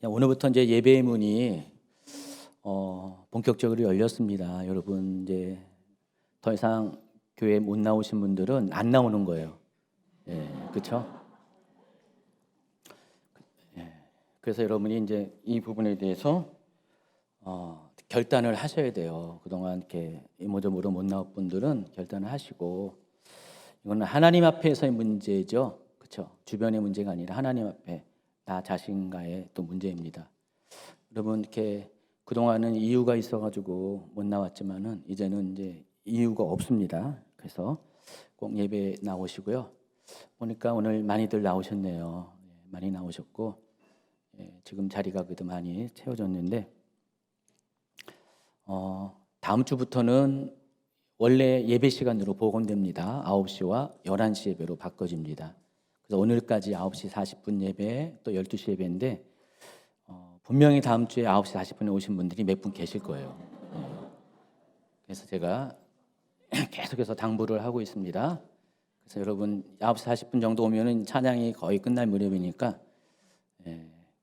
오늘부터 이제 예배의 문이 본격적으로 열렸습니다. 여러분 이제 더 이상 교회 못 나오신 분들은 안 나오는 거예요. 그렇죠? 그래서 여러분이 이제 이 부분에 대해서 결단을 하셔야 돼요. 그동안 이렇게 이모저모로 못 나온 분들은 결단을 하시고, 이거는 하나님 앞에서의 문제죠. 그렇죠? 주변의 문제가 아니라 하나님 앞에 나 자신과의 또 문제입니다. 여러분 이렇게 그동안은 이유가 있어가지고 못 나왔지만은 이제는 이제 이유가 없습니다. 그래서 꼭 예배 나오시고요. 보니까 오늘 많이들 나오셨네요. 많이 나오셨고, 지금 자리가 그래도 많이 채워졌는데, 다음 주부터는 원래 예배 시간으로 복원됩니다. 9시와 11시 예배로 바꿔집니다. 그래서 오늘까지 9시 40분 예배, 또 12시 예배인데, 분명히 다음 주에 9시 40분에 오신 분들이 몇 분 계실 거예요. 그래서 제가 계속해서 당부를 하고 있습니다. 그래서 여러분 9시 40분 정도 오면은 찬양이 거의 끝날 무렵이니까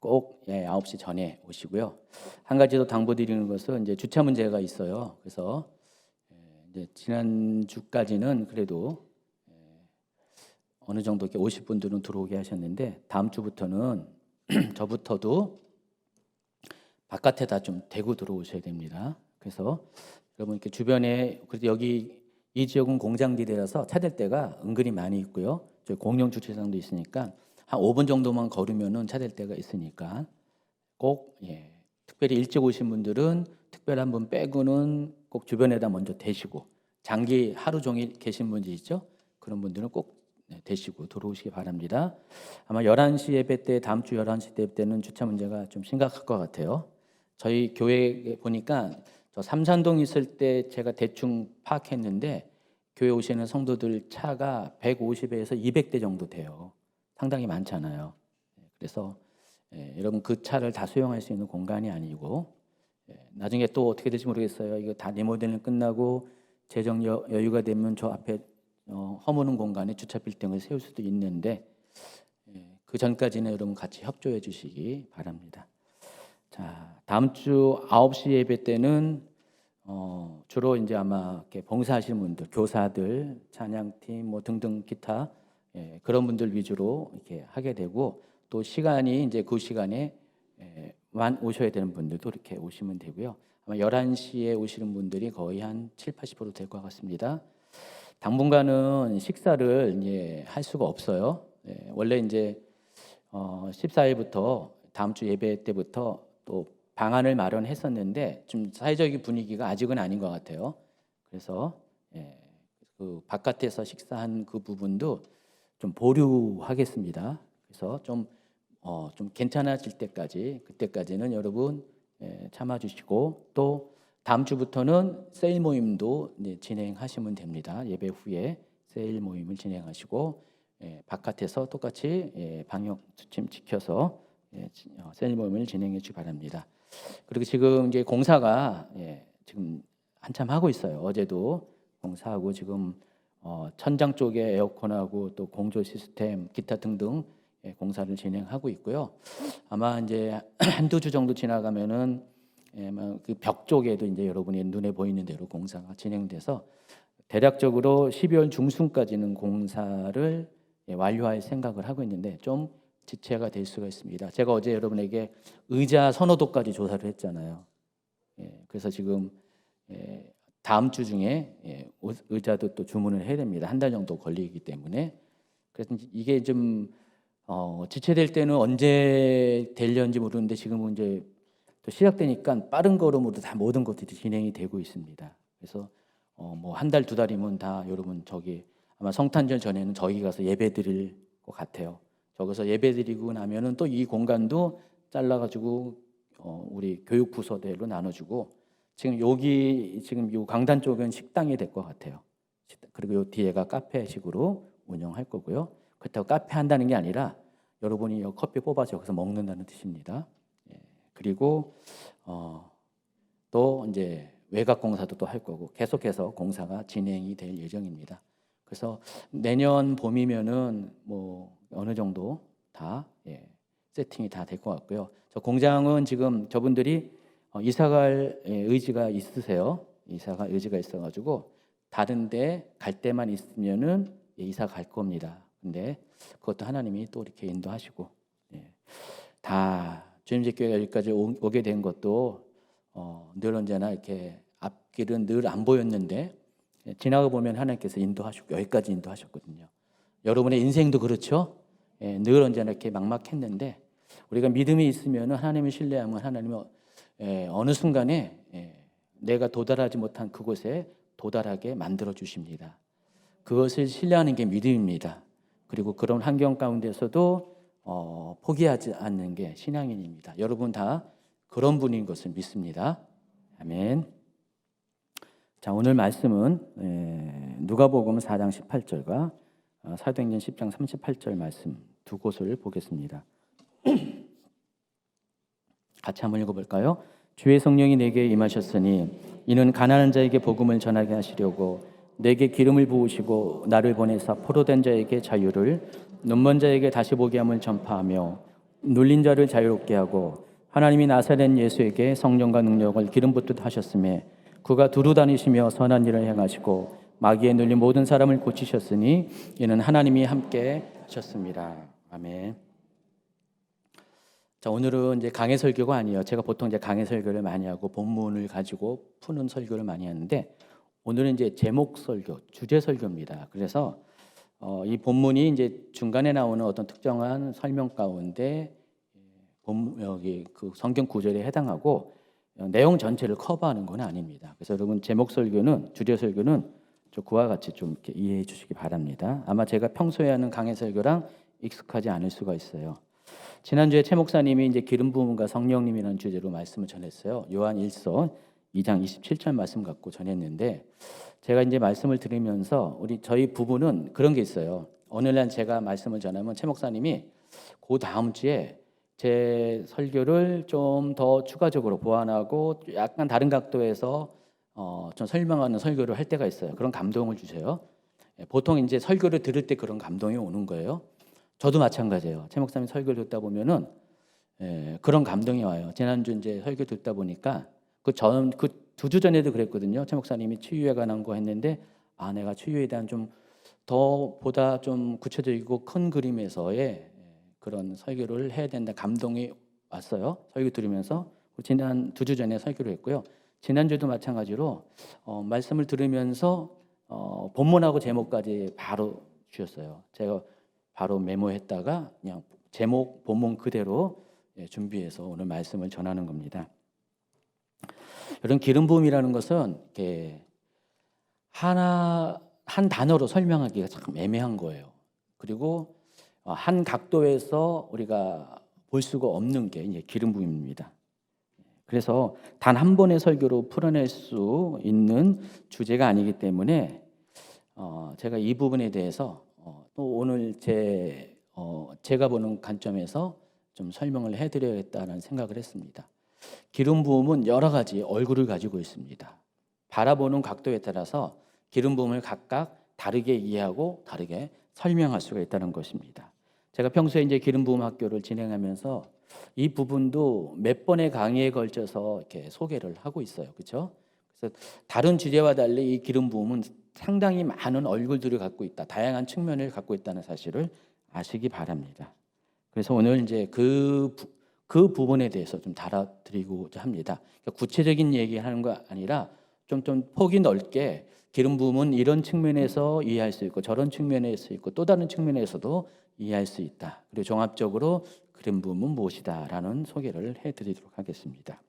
꼭 9시 전에 오시고요. 한 가지 더 당부드리는 것은 이제 주차 문제가 있어요. 그래서 이제 지난 주까지는 그래도 어느 정도 이렇게 오실 분들은 들어오게 하셨는데, 다음 주부터는 저부터도 바깥에다 좀 대고 들어오셔야 됩니다. 그래서 여러분 이렇게 주변에, 그래도 여기 이 지역은 공장지대라서 차댈 데가 은근히 많이 있고요. 저희 공영 주차장도 있으니까 한 5분 정도만 걸으면은 차댈 데가 있으니까 꼭 특별히 일찍 오신 분들은 특별한 분 빼고는 꼭 주변에다 먼저 대시고, 장기 하루 종일 계신 분들 있죠? 그런 분들은 꼭 대시고 들어오시기 바랍니다. 아마 11시 예배 때, 다음 주 11시 예배 때는 주차 문제가 좀 심각할 것 같아요. 저희 교회 보니까 저 삼산동 있을 때 제가 대충 파악했는데, 교회 오시는 성도들 차가 150에서 200대 정도 돼요. 상당히 많잖아요. 그래서 여러분 그 차를 다 수용할 수 있는 공간이 아니고, 나중에 또 어떻게 될지 모르겠어요. 이거 다 리모델링 끝나고 재정 여유가 되면 저 앞에 허무는 공간에 주차 빌딩을 세울 수도 있는데, 그 전까지는 여러분 같이 협조해 주시기 바랍니다. 자, 다음 주 9시 예배 때는 주로 이제 아마 이렇게 봉사하시는 분들, 교사들, 찬양팀 뭐 등등 기타 그런 분들 위주로 이렇게 하게 되고, 또 시간이 이제 그 시간에 만 오셔야 되는 분들도 이렇게 오시면 되고요. 아마 11시에 오시는 분들이 거의 한 7, 80% 될 것 같습니다. 당분간은 식사를 이제 할 수가 없어요. 원래 이제 14일부터 다음 주 예배 때부터 또 방안을 마련했었는데, 좀 사회적인 분위기가 아직은 아닌 것 같아요. 그래서 그 바깥에서 식사한 그 부분도 좀 보류하겠습니다. 그래서 좀 괜찮아질 때까지, 그때까지는 여러분 참아주시고, 또 다음 주부터는 세일 모임도 이제 진행하시면 됩니다. 예배 후에 세일 모임을 진행하시고, 바깥에서 똑같이 방역 수칙 지켜서 세일 모임을 진행해 주시기 바랍니다. 그리고 지금 이제 공사가 지금 한참 하고 있어요. 어제도 공사하고 지금 천장 쪽에 에어컨하고 또 공조 시스템 기타 등등 공사를 진행하고 있고요. 아마 이제 한두 주 정도 지나가면은 그 벽 쪽에도 이제 여러분이 눈에 보이는 대로 공사가 진행돼서 대략적으로 12월 중순까지는 공사를 완료할 생각을 하고 있는데, 좀 지체가 될 수가 있습니다. 제가 어제 여러분에게 의자 선호도까지 조사를 했잖아요. 그래서 지금 다음 주 중에 의자도 또 주문을 해야 됩니다. 한 달 정도 걸리기 때문에. 그래서 이게 좀 지체될 때는 언제 되려는지 모르는데, 지금은 이제 또 시작되니까 빠른 걸음으로 다 모든 것들이 진행이 되고 있습니다. 그래서 뭐 한 달, 두 달이면 다 여러분 저기 아마 성탄절 전에는 저희 가서 예배 드릴 것 같아요. 저기서 예배 드리고 나면은 또 이 공간도 잘라가지고 우리 교육 부서대로 나눠주고, 지금 여기 지금 요 강단 쪽은 식당이 될 것 같아요. 그리고 요 뒤에가 카페식으로 운영할 거고요. 그렇다고 카페 한다는 게 아니라 여러분이 커피 뽑아서 여기서 먹는다는 뜻입니다. 그리고 또 이제 외곽 공사도 또 할 거고, 계속해서 공사가 진행이 될 예정입니다. 그래서 내년 봄이면은 뭐 어느 정도 다 세팅이 다 될 것 같고요. 저 공장은 지금 저분들이 이사갈 의지가 있으세요. 이사갈 의지가 있어가지고 다른데 갈 때만 있으면은 이사 갈 겁니다. 근데 그것도 하나님이 또 이렇게 인도하시고, 다 주님의 교회가 여기까지 오게 된 것도 늘 언제나 이렇게 앞길은 늘 안 보였는데 지나가 보면 하나님께서 인도하시고 여기까지 인도하셨거든요. 여러분의 인생도 그렇죠. 늘 언제나 이렇게 막막했는데 우리가 믿음이 있으면 하나님을 신뢰하면 하나님은 어느 순간에 내가 도달하지 못한 그곳에 도달하게 만들어 주십니다. 그것을 신뢰하는 게 믿음입니다. 그리고 그런 환경 가운데서도 포기하지 않는 게 신앙인입니다. 여러분 다 그런 분인 것을 믿습니다. 아멘. 자, 오늘 말씀은 누가복음 4장 18절과 사도행전 10장 38절 말씀 두 곳을 보겠습니다. 같이 한번 읽어볼까요? 주의 성령이 내게 임하셨으니 이는 가난한 자에게 복음을 전하게 하시려고 내게 기름을 부으시고 나를 보내사 포로된 자에게 자유를, 눈먼 자에게 다시 보게 함을 전파하며 눌린 자를 자유롭게 하고, 하나님이 나사렛 예수에게 성령과 능력을 기름 붓듯 하셨으며 그가 두루 다니시며 선한 일을 행하시고 마귀에 눌린 모든 사람을 고치셨으니 이는 하나님이 함께 하셨습니다. 아멘. 자, 오늘은 이제 강해 설교가 아니에요. 제가 보통 이제 강해 설교를 많이 하고 본문을 가지고 푸는 설교를 많이 하는데 오늘은 이제 제목 설교, 주제 설교입니다. 그래서 이 본문이 이제 중간에 나오는 어떤 특정한 설명 가운데 여기 그 성경 구절에 해당하고 내용 전체를 커버하는 건 아닙니다. 그래서 여러분 제목 설교는, 주제 설교는 그와 같이 좀 이렇게 이해해 주시기 바랍니다. 아마 제가 평소에 하는 강해 설교랑 익숙하지 않을 수가 있어요. 지난주에 최 목사님이 이제 기름 부음과 성령님이라는 주제로 말씀을 전했어요. 요한 1서 2장 27절 말씀 갖고 전했는데 제가 이제 말씀을 들으면서 저희 부부는 그런 게 있어요. 어느 날 제가 말씀을 전하면 최 목사님이 그 다음 주에 제 설교를 좀 더 추가적으로 보완하고 약간 다른 각도에서 좀 설명하는 설교를 할 때가 있어요. 그런 감동을 주세요. 보통 이제 설교를 들을 때 그런 감동이 오는 거예요. 저도 마찬가지예요. 최 목사님 설교를 듣다 보면은 그런 감동이 와요. 지난주 이제 설교 듣다 보니까 그 2주 전에도 그랬거든요. 최 목사님이 치유에 관한 거 했는데 내가 치유에 대한 좀 더 보다 좀 구체적이고 큰 그림에서의 그런 설교를 해야 된다 감동이 왔어요. 설교 들으면서 지난 2주 전에 설교를 했고요. 지난주도 마찬가지로 말씀을 들으면서 본문하고 제목까지 바로 주셨어요. 제가 바로 메모했다가 그냥 제목 본문 그대로 준비해서 오늘 말씀을 전하는 겁니다. 이런 기름 부음이라는 것은 이렇게 한 단어로 설명하기가 참 애매한 거예요. 그리고 한 각도에서 우리가 볼 수가 없는 게 이제 기름 부음입니다. 그래서 단 한 번의 설교로 풀어낼 수 있는 주제가 아니기 때문에 제가 이 부분에 대해서 또 오늘 제가 보는 관점에서 좀 설명을 해드려야겠다는 생각을 했습니다. 기름 부음은 여러 가지 얼굴을 가지고 있습니다. 바라보는 각도에 따라서 기름 부음을 각각 다르게 이해하고 다르게 설명할 수가 있다는 것입니다. 제가 평소에 이제 기름 부음 학교를 진행하면서 이 부분도 몇 번의 강의에 걸쳐서 이렇게 소개를 하고 있어요. 그렇죠? 그래서 다른 주제와 달리 이 기름 부음은 상당히 많은 얼굴들을 갖고 있다. 다양한 측면을 갖고 있다는 사실을 아시기 바랍니다. 그래서 오늘 이제 그 부분에 대해서 좀 다뤄드리고자 합니다. 그러니까 구체적인 얘기하는 거 아니라 좀 폭이 넓게 기름 부음은 이런 측면에서 이해할 수 있고 저런 측면에서 있고 또 다른 측면에서도 이해할 수 있다. 그리고 종합적으로 기름 부음은 무엇이다라는 소개를 해드리도록 하겠습니다.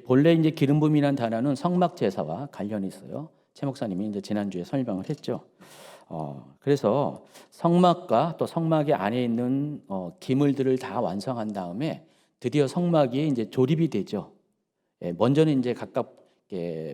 본래 이제 기름 부음이라는 단어는 성막 제사와 관련이 있어요. 최 목사님이 이제 지난주에 설명을 했죠. 그래서 성막과 또 성막의 안에 있는 기물들을 다 완성한 다음에 드디어 성막이 이제 조립이 되죠. 먼저는 이제 각각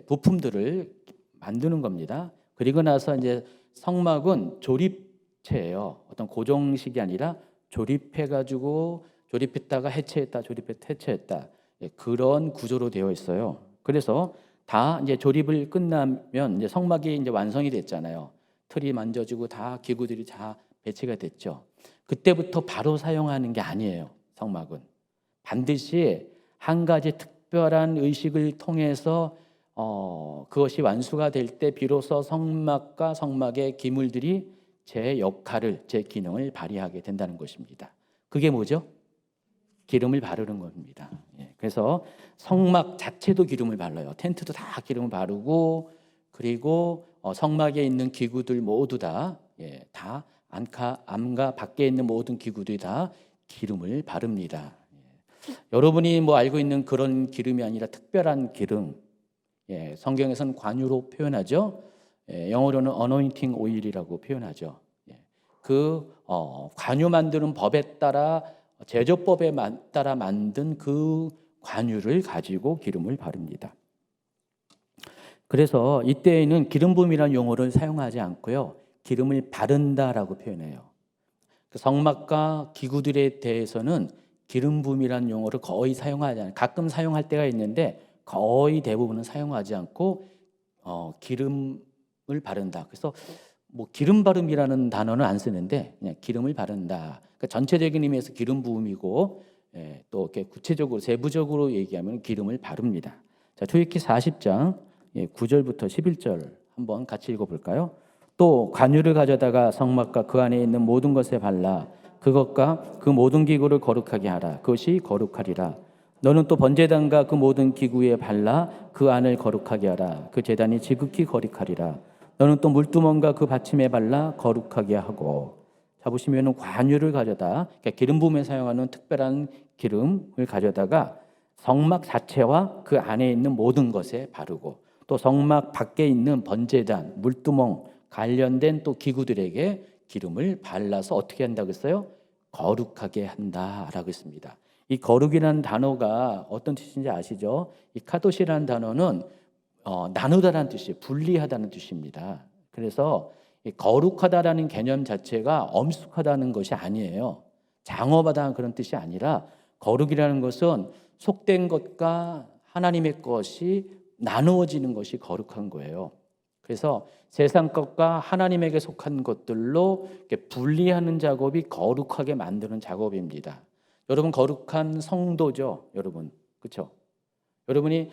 부품들을 만드는 겁니다. 그리고 나서 이제 성막은 조립체예요. 어떤 고정식이 아니라 조립해가지고 조립했다가 해체했다, 조립했다, 해체했다. 그런 구조로 되어 있어요. 그래서 다 이제 조립을 끝나면 이제 성막이 이제 완성이 됐잖아요. 틀이 만져지고 다 기구들이 다 배치가 됐죠. 그때부터 바로 사용하는 게 아니에요. 성막은 반드시 한 가지 특별한 의식을 통해서 그것이 완수가 될 때 비로소 성막과 성막의 기물들이 제 역할을, 제 기능을 발휘하게 된다는 것입니다. 그게 뭐죠? 기름을 바르는 겁니다. 그래서 성막 자체도 기름을 발라요. 텐트도 다 기름을 바르고, 그리고 성막에 있는 기구들 모두 다 안과 밖에 있는 모든 기구들이 다 기름을 바릅니다. 여러분이 뭐 알고 있는 그런 기름이 아니라 특별한 기름, 성경에서는 관유로 표현하죠. 영어로는 anointing oil이라고 표현하죠. 그 관유 만드는 법에 따라, 제조법에 따라 만든 그 관유를 가지고 기름을 바릅니다. 그래서 이때에는 기름 부음이라는 용어를 사용하지 않고요, 기름을 바른다라고 표현해요. 성막과 기구들에 대해서는 기름 부음이라는 용어를 거의 사용하지 않아요. 가끔 사용할 때가 있는데 거의 대부분은 사용하지 않고 기름을 바른다. 그래서 뭐 기름 바름이라는 단어는 안 쓰는데 그냥 기름을 바른다. 그러니까 전체적인 의미에서 기름 부음이고, 또 이렇게 구체적으로 세부적으로 얘기하면 기름을 바릅니다. 자, 출애굽기 40장 9절부터 11절 한번 같이 읽어볼까요? 또 관유를 가져다가 성막과 그 안에 있는 모든 것에 발라 그것과 그 모든 기구를 거룩하게 하라. 그것이 거룩하리라. 너는 또 번제단과 그 모든 기구에 발라 그 안을 거룩하게 하라. 그 제단이 지극히 거룩하리라. 너는 또 물두멍과 그 받침에 발라 거룩하게 하고. 자, 보시면은 관유를 가져다, 그러니까 기름 부음에 사용하는 특별한 기름을 가져다가 성막 자체와 그 안에 있는 모든 것에 바르고, 또 성막 밖에 있는 번제단, 물두멍 관련된 또 기구들에게 기름을 발라서 어떻게 한다고 했어요? 거룩하게 한다라고 했습니다. 이 거룩이라는 단어가 어떤 뜻인지 아시죠? 이 카도시라는 단어는 나누다라는 뜻이에요. 분리하다는 뜻입니다. 그래서 이 거룩하다라는 개념 자체가 엄숙하다는 것이 아니에요. 장엄하다는 그런 뜻이 아니라, 거룩이라는 것은 속된 것과 하나님의 것이 나누어지는 것이 거룩한 거예요. 그래서 세상 것과 하나님에게 속한 것들로 이렇게 분리하는 작업이 거룩하게 만드는 작업입니다. 여러분 거룩한 성도죠, 여러분. 그렇죠? 여러분이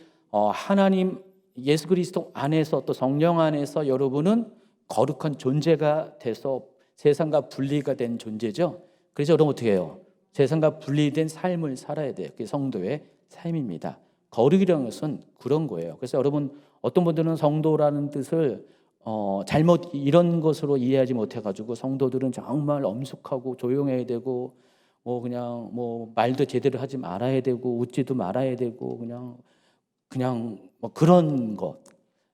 하나님 예수 그리스도 안에서, 또 성령 안에서 여러분은 거룩한 존재가 돼서 세상과 분리가 된 존재죠. 그래서 여러분 어떻게 해요? 세상과 분리된 삶을 살아야 돼요. 그게 성도의 삶입니다. 거룩이라는 것은 그런 거예요. 그래서 여러분, 어떤 분들은 성도라는 뜻을 잘못 이런 것으로 이해하지 못해가지고, 성도들은 정말 엄숙하고 조용해야 되고, 그냥 말도 제대로 하지 말아야 되고, 웃지도 말아야 되고, 그냥 그런 것.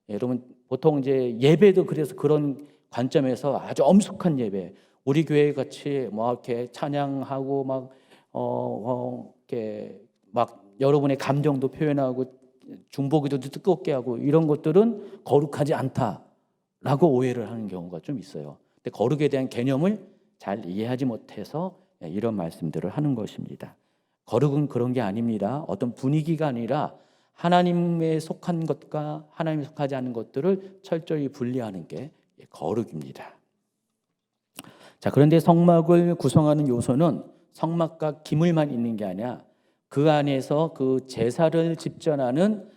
여러분, 보통 이제 예배도 그래서 그런 관점에서 아주 엄숙한 예배, 우리 교회 같이 이렇게 찬양하고 이렇게 여러분의 감정도 표현하고 중보기도도 뜨겁게 하고, 이런 것들은 거룩하지 않다라고 오해를 하는 경우가 좀 있어요. 근데 거룩에 대한 개념을 잘 이해하지 못해서 이런 말씀들을 하는 것입니다. 거룩은 그런 게 아닙니다. 어떤 분위기가 아니라 하나님에 속한 것과 하나님에 속하지 않은 것들을 철저히 분리하는 게 거룩입니다. 자, 그런데 성막을 구성하는 요소는 성막과 기물만 있는 게 아니라 그 안에서 그 제사를 집전하는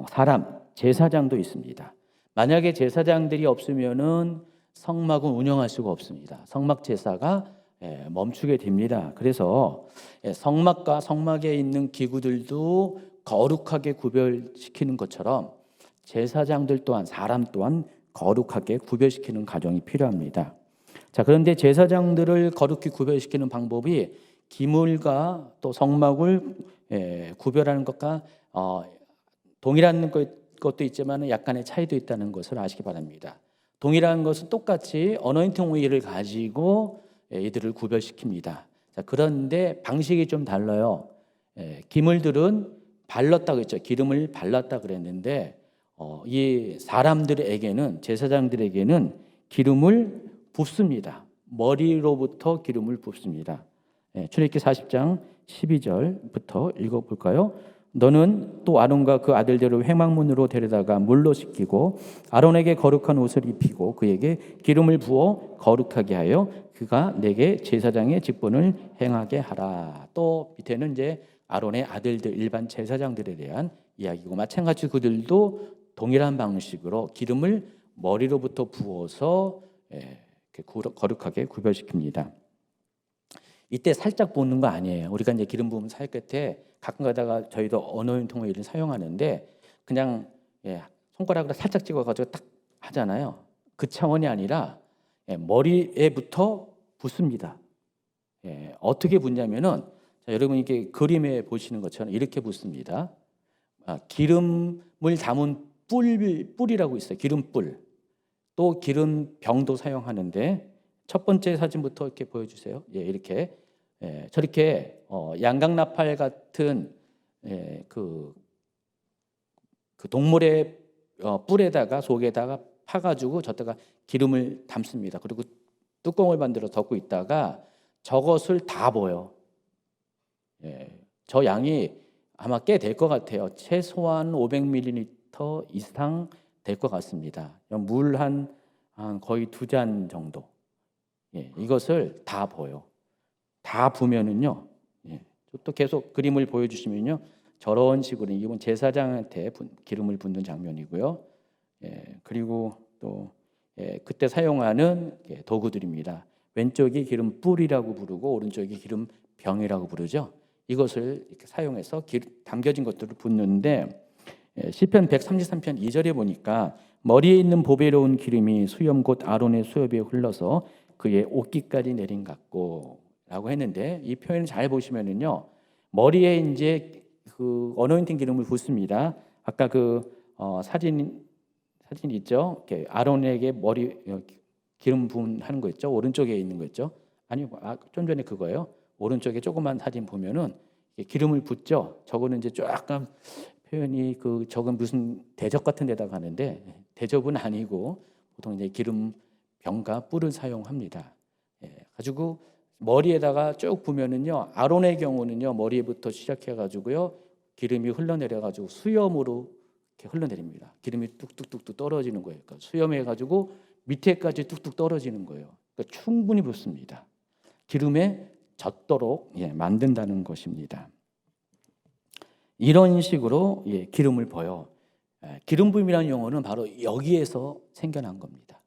사람, 제사장도 있습니다. 만약에 제사장들이 없으면은 성막은 운영할 수가 없습니다. 성막 제사가 멈추게 됩니다. 그래서 성막과 성막에 있는 기구들도 거룩하게 구별시키는 것처럼 제사장들 또한, 사람 또한 거룩하게 구별시키는 과정이 필요합니다. 자, 그런데 제사장들을 거룩히 구별시키는 방법이 기물과 또 성막을 구별하는 것과 동일한 것도 있지만 약간의 차이도 있다는 것을 아시기 바랍니다. 동일한 것은 똑같이 어노인팅 오일을 가지고 이들을 구별시킵니다. 자, 그런데 방식이 좀 달라요. 기물들은 발랐다고 했죠. 기름을 발랐다 그랬는데 이 사람들에게는, 제사장들에게는 기름을 붓습니다. 머리로부터 기름을 붓습니다. 출애굽기 40장 12절부터 읽어볼까요? 너는 또 아론과 그 아들들을 회막문으로 데려다가 물로 씻기고 아론에게 거룩한 옷을 입히고 그에게 기름을 부어 거룩하게 하여 그가 내게 제사장의 직분을 행하게 하라. 또 밑에는 이제 아론의 아들들 일반 제사장들에 대한 이야기고, 마찬가지 그들도 동일한 방식으로 기름을 머리로부터 부어서 이렇게 거룩하게 구별시킵니다. 이때 살짝 붓는 거 아니에요. 우리가 이제 기름 부으면 살 끝에 가끔 가다가 저희도 언어인 통일을 사용하는데 그냥 손가락으로 살짝 찍어가지고 딱 하잖아요. 그 차원이 아니라 머리에부터 붓습니다. 어떻게 붓냐면은 여러분 이렇게 그림에 보시는 것처럼 이렇게 붓습니다. 기름을 담은 뿔이라고 있어요. 기름뿔. 또 기름병도 사용하는데 첫 번째 사진부터 이렇게 보여주세요. 이렇게 저렇게 양강나팔 같은 그 동물의 뿔에다가 속에다가 파가지고 저다가 기름을 담습니다. 그리고 뚜껑을 만들어 덮고 있다가 저것을 다 부어요. 저 양이 아마 꽤 될 것 같아요. 최소한 500ml 이상 될 것 같습니다. 물 한 거의 2잔 정도. 이것을 다 부어요. 다 부으면은요. 또 계속 그림을 보여주시면요. 저런 식으로 이건 제사장한테 기름을 붓는 장면이고요. 그리고 또 그때 사용하는 도구들입니다. 왼쪽이 기름 뿔이라고 부르고 오른쪽이 기름 병이라고 부르죠. 이것을 이렇게 사용해서 담겨진 것들을 붓는데 시편 133편 2절에 보니까 머리에 있는 보배로운 기름이 수염 곧 아론의 수염에 흘러서 그의 옷깃까지 내린 같고 라고 했는데, 이 표현을 잘 보시면은요, 머리에 이제 그 어노인팅 기름을 붓습니다. 아까 그 사진 있죠? 이렇게 아론에게 머리 기름 부음하는 거 있죠? 오른쪽에 있는 거 있죠? 아니, 좀 전에 그거예요. 오른쪽에 조그만 사진 보면은 기름을 붓죠. 저거는 이제 약간 표현이 저건 무슨 대접 같은 데다 가는데 대접은 아니고 보통 이제 기름 병과 뿔을 사용합니다. 가지고 머리에다가 쭉 부면은요, 아론의 경우는요 머리부터 시작해가지고요 기름이 흘러내려가지고 수염으로 이렇게 흘러내립니다. 기름이 뚝뚝뚝뚝 떨어지는 거예요. 그러니까 수염해가지고 밑에까지 뚝뚝 떨어지는 거예요. 그러니까 충분히 붓습니다. 기름에 젖도록 만든다는 것입니다. 이런 식으로 기름을 부어요. 기름 부음이라는 용어는 바로 여기에서 생겨난 겁니다.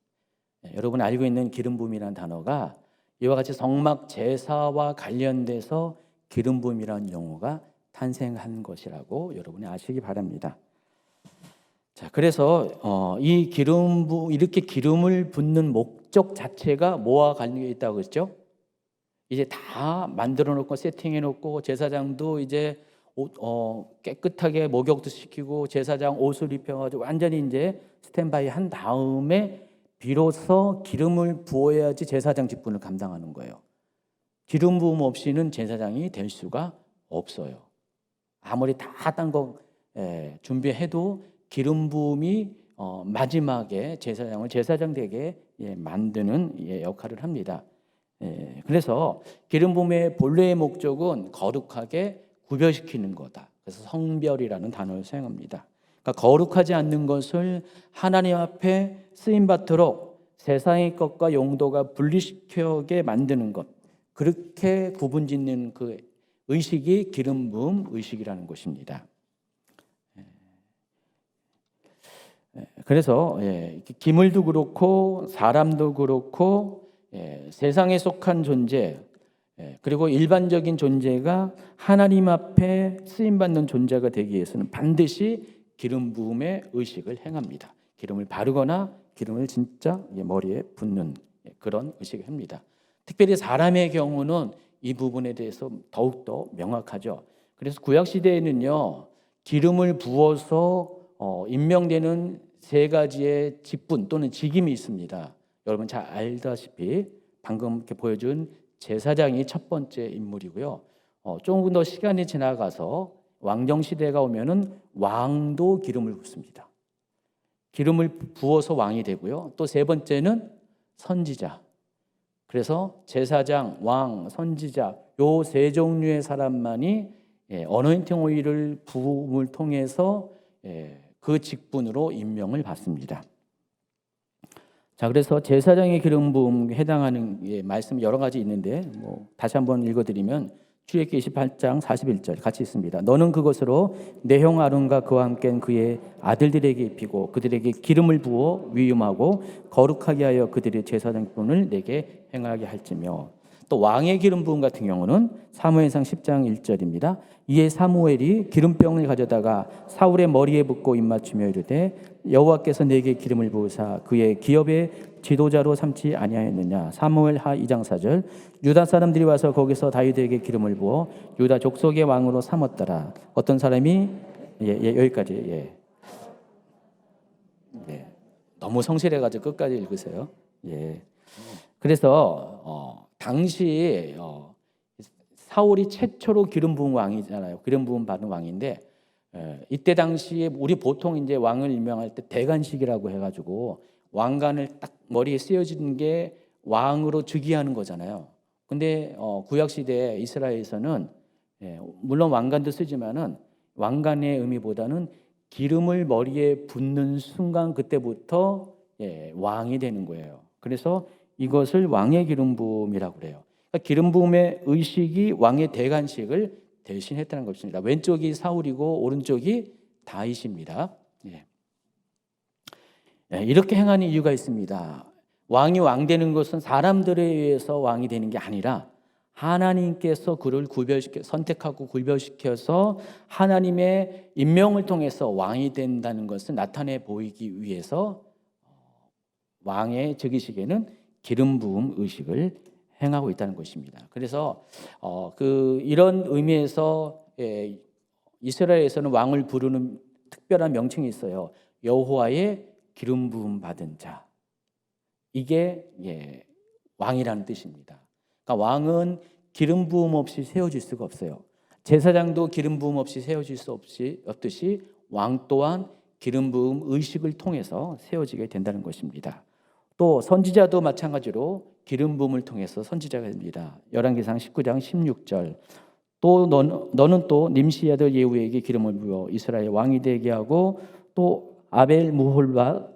여러분 알고 있는 기름 부음이라는 단어가 이와 같이 성막 제사와 관련돼서 기름 부음이라는 용어가 탄생한 것이라고 여러분이 아시기 바랍니다. 자, 그래서 이 이렇게 기름을 붓는 목적 자체가 뭐와 관련이 있다고 했죠? 이제 다 만들어 놓고 세팅해 놓고 제사장도 이제 깨끗하게 목욕도 시키고 제사장 옷을 입혀가지고 완전히 이제 스탠바이 한 다음에 비로소 기름을 부어야지 제사장 직분을 감당하는 거예요. 기름 부음 없이는 제사장이 될 수가 없어요. 아무리 다 딴 거 준비해도 기름 부음이 마지막에 제사장을 제사장 되게 만드는 역할을 합니다. 그래서 기름 부음의 본래의 목적은 거룩하게 구별시키는 거다. 그래서 성별이라는 단어를 사용합니다. 그러니까 거룩하지 않는 것을 하나님 앞에 쓰임 받도록 세상의 것과 용도가 분리시켜게 만드는 것, 그렇게 구분짓는 그 의식이 기름 부음 의식이라는 것입니다. 그래서 기물도 그렇고 사람도 그렇고 세상에 속한 존재 그리고 일반적인 존재가 하나님 앞에 쓰임받는 존재가 되기 위해서는 반드시 기름 부음의 의식을 행합니다. 기름을 바르거나 기름을 진짜 머리에 붓는 그런 의식을 합니다. 특별히 사람의 경우는 이 부분에 대해서 더욱더 명확하죠. 그래서 구약시대에는요 기름을 부어서 임명되는 3가지의 직분 또는 직임이 있습니다. 여러분 잘 알다시피 방금 이렇게 보여준 제사장이 첫 번째 인물이고요. 조금 더 시간이 지나가서 왕정시대가 오면은 왕도 기름을 붓습니다. 기름을 부어서 왕이 되고요. 또 3번째는 선지자. 그래서 제사장, 왕, 선지자 요 3종류의 사람만이 어노인팅 오일을 부음을 통해서 그 직분으로 임명을 받습니다. 자, 그래서 제사장의 기름 부음 해당하는 말씀 여러 가지 있는데 다시 한번 읽어드리면 출애굽기 28장 41절 같이 있습니다. 너는 그것으로 내 형 아론과 그와 함께 그의 아들들에게 입히고 그들에게 기름을 부어 위임하고 거룩하게 하여 그들의 제사장분을 내게 행하게 할지며. 또 왕의 기름 부음 같은 경우는 사무엘상 10장 1절입니다. 이에 사무엘이 기름병을 가져다가 사울의 머리에 붓고 입맞추며 이르되 여호와께서 내게 기름을 부으사 그의 기업의 지도자로 삼지 아니하였느냐. 사무엘하 2장 4절 유다 사람들이 와서 거기서 다윗에게 기름을 부어 유다 족속의 왕으로 삼았더라. 어떤 사람이 여기까지 너무 성실해가지고 끝까지 읽으세요. 그래서 당시 사울이 최초로 기름 부은 왕이잖아요. 기름 부음 받은 왕인데 이때 당시에 우리 보통 이제 왕을 임명할 때 대관식이라고 해가지고 왕관을 딱 머리에 씌워주는 게 왕으로 즉위하는 거잖아요. 근데 구약 시대 이스라엘에서는 물론 왕관도 쓰지만은 왕관의 의미보다는 기름을 머리에 붓는 순간 그때부터 왕이 되는 거예요. 그래서 이것을 왕의 기름 부음이라고 그래요. 그러니까 기름 부음의 의식이 왕의 대관식을 대신했다는 것입니다. 왼쪽이 사울이고 오른쪽이 다윗입니다. 이렇게 행하는 이유가 있습니다. 왕이 왕 되는 것은 사람들에 의해서 왕이 되는 게 아니라 하나님께서 그를 선택하고 구별시켜서 하나님의 임명을 통해서 왕이 된다는 것을 나타내 보이기 위해서 왕의 즉위식에는 기름 부음 의식을 행하고 있다는 것입니다. 그래서 이런 의미에서 이스라엘에서는 왕을 부르는 특별한 명칭이 있어요. 여호와의 기름 부음 받은 자. 이게 왕이라는 뜻입니다. 그러니까 왕은 기름 부음 없이 세워질 수가 없어요. 제사장도 기름 부음 없이 세워질 수 없듯이 왕 또한 기름 부음 의식을 통해서 세워지게 된다는 것입니다. 또 선지자도 마찬가지로 기름 부음을 통해서 선지자가 됩니다. 열왕기상 19장 16절 또 너는 또 nim시 아들 예후에게 기름을 부어 이스라엘 왕이 되게 하고 또 아벨 무홀라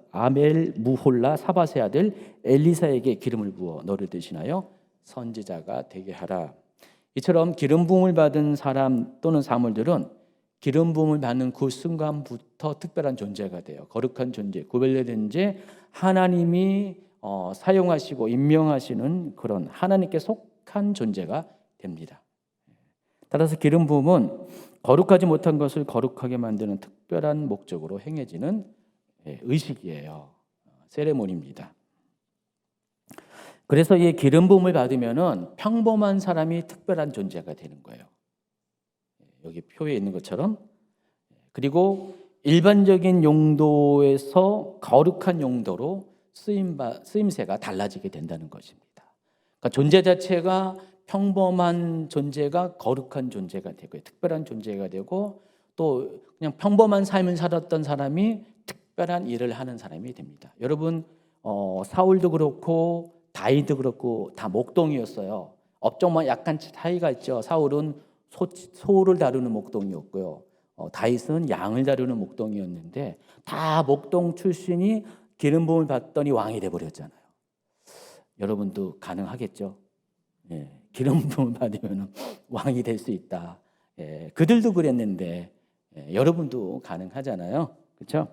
사밧의 아들 엘리사에게 기름을 부어 너를 대신하여 선지자가 되게 하라. 이처럼 기름 부음을 받은 사람 또는 사물들은 기름 부음을 받는 그 순간부터 특별한 존재가 돼요. 거룩한 존재, 구별된 존재, 하나님이 사용하시고 임명하시는 그런 하나님께 속한 존재가 됩니다. 따라서 기름 부음은 거룩하지 못한 것을 거룩하게 만드는 특별한 목적으로 행해지는 의식이에요. 세레모니입니다. 그래서 이 기름 부음을 받으면은 평범한 사람이 특별한 존재가 되는 거예요. 여기 표에 있는 것처럼. 그리고 일반적인 용도에서 거룩한 용도로 쓰임새가 달라지게 된다는 것입니다. 그러니까 존재 자체가 평범한 존재가 거룩한 존재가 되고 특별한 존재가 되고 또 그냥 평범한 삶을 살았던 사람이 특별한 일을 하는 사람이 됩니다. 여러분 사울도 그렇고 다윗도 그렇고 다 목동이었어요. 업종만 약간 차이가 있죠. 사울은 소를 다루는 목동이었고요. 다윗은 양을 다루는 목동이었는데 다 목동 출신이 기름 부음을 받더니 왕이 돼버렸잖아요. 여러분도 가능하겠죠? 기름 부음을 받으면 왕이 될 수 있다. 그들도 그랬는데 여러분도 가능하잖아요. 그렇죠?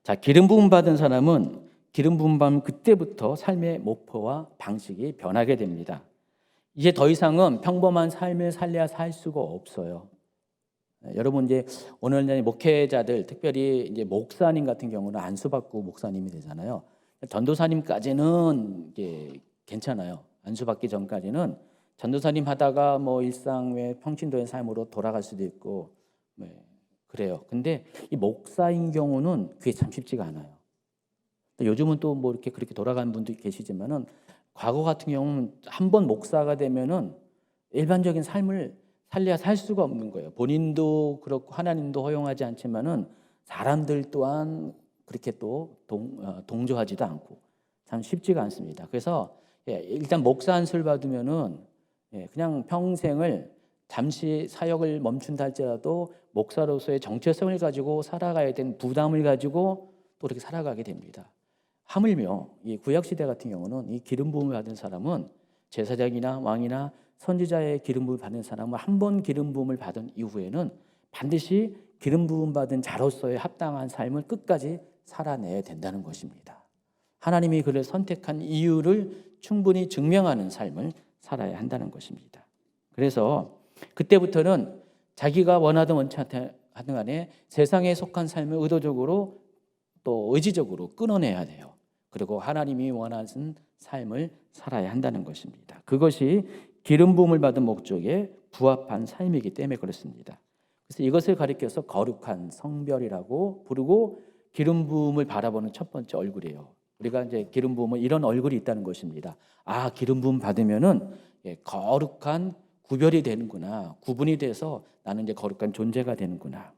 자, 기름 부음 받은 사람은 기름 부음 받으면 그때부터 삶의 목표와 방식이 변하게 됩니다. 이제 더 이상은 평범한 삶을 살려야 살 수가 없어요. 여러분 이제 오늘날 목회자들 특별히 이제 목사님 같은 경우는 안수받고 목사님이 되잖아요. 전도사님까지는 이게 괜찮아요. 안수받기 전까지는 전도사님 하다가 뭐 일상 외 평신도의 삶으로 돌아갈 수도 있고 그래요. 근데 이 목사인 경우는 그게 참 쉽지가 않아요. 요즘은 또 뭐 이렇게 그렇게 돌아가는 분도 계시지만은 과거 같은 경우는 한 번 목사가 되면은 일반적인 삶을 살려야 살 수가 없는 거예요. 본인도 그렇고 하나님도 허용하지 않지만은 사람들 또한 그렇게 또 동조하지도 않고 참 쉽지가 않습니다. 그래서 일단 목사 안수를 받으면은 그냥 평생을 잠시 사역을 멈춘다 할지라도 목사로서의 정체성을 가지고 살아가야 되는 부담을 가지고 또 그렇게 살아가게 됩니다. 하물며 이 구약시대 같은 경우는 이 기름 부음을 받은 사람은 제사장이나 왕이나 선지자의 기름 부음을 받는 사람은 한 번 기름 부음을 받은 이후에는 반드시 기름 부음 받은 자로서의 합당한 삶을 끝까지 살아내야 된다는 것입니다. 하나님이 그를 선택한 이유를 충분히 증명하는 삶을 살아야 한다는 것입니다. 그래서 그때부터는 자기가 원하든 원치 않든 간에 세상에 속한 삶을 의도적으로 또 의지적으로 끊어내야 돼요. 그리고 하나님이 원하는 삶을 살아야 한다는 것입니다. 그것이 기름 부음을 받은 목적에 부합한 삶이기 때문에 그렇습니다. 그래서 이것을 가리켜서 거룩한 성별이라고 부르고 기름 부음을 바라보는 첫 번째 얼굴이에요. 우리가 이제 기름 부음은 이런 얼굴이 있다는 것입니다. 아, 기름 부음 받으면은 거룩한 구별이 되는구나. 구분이 돼서 나는 이제 거룩한 존재가 되는구나.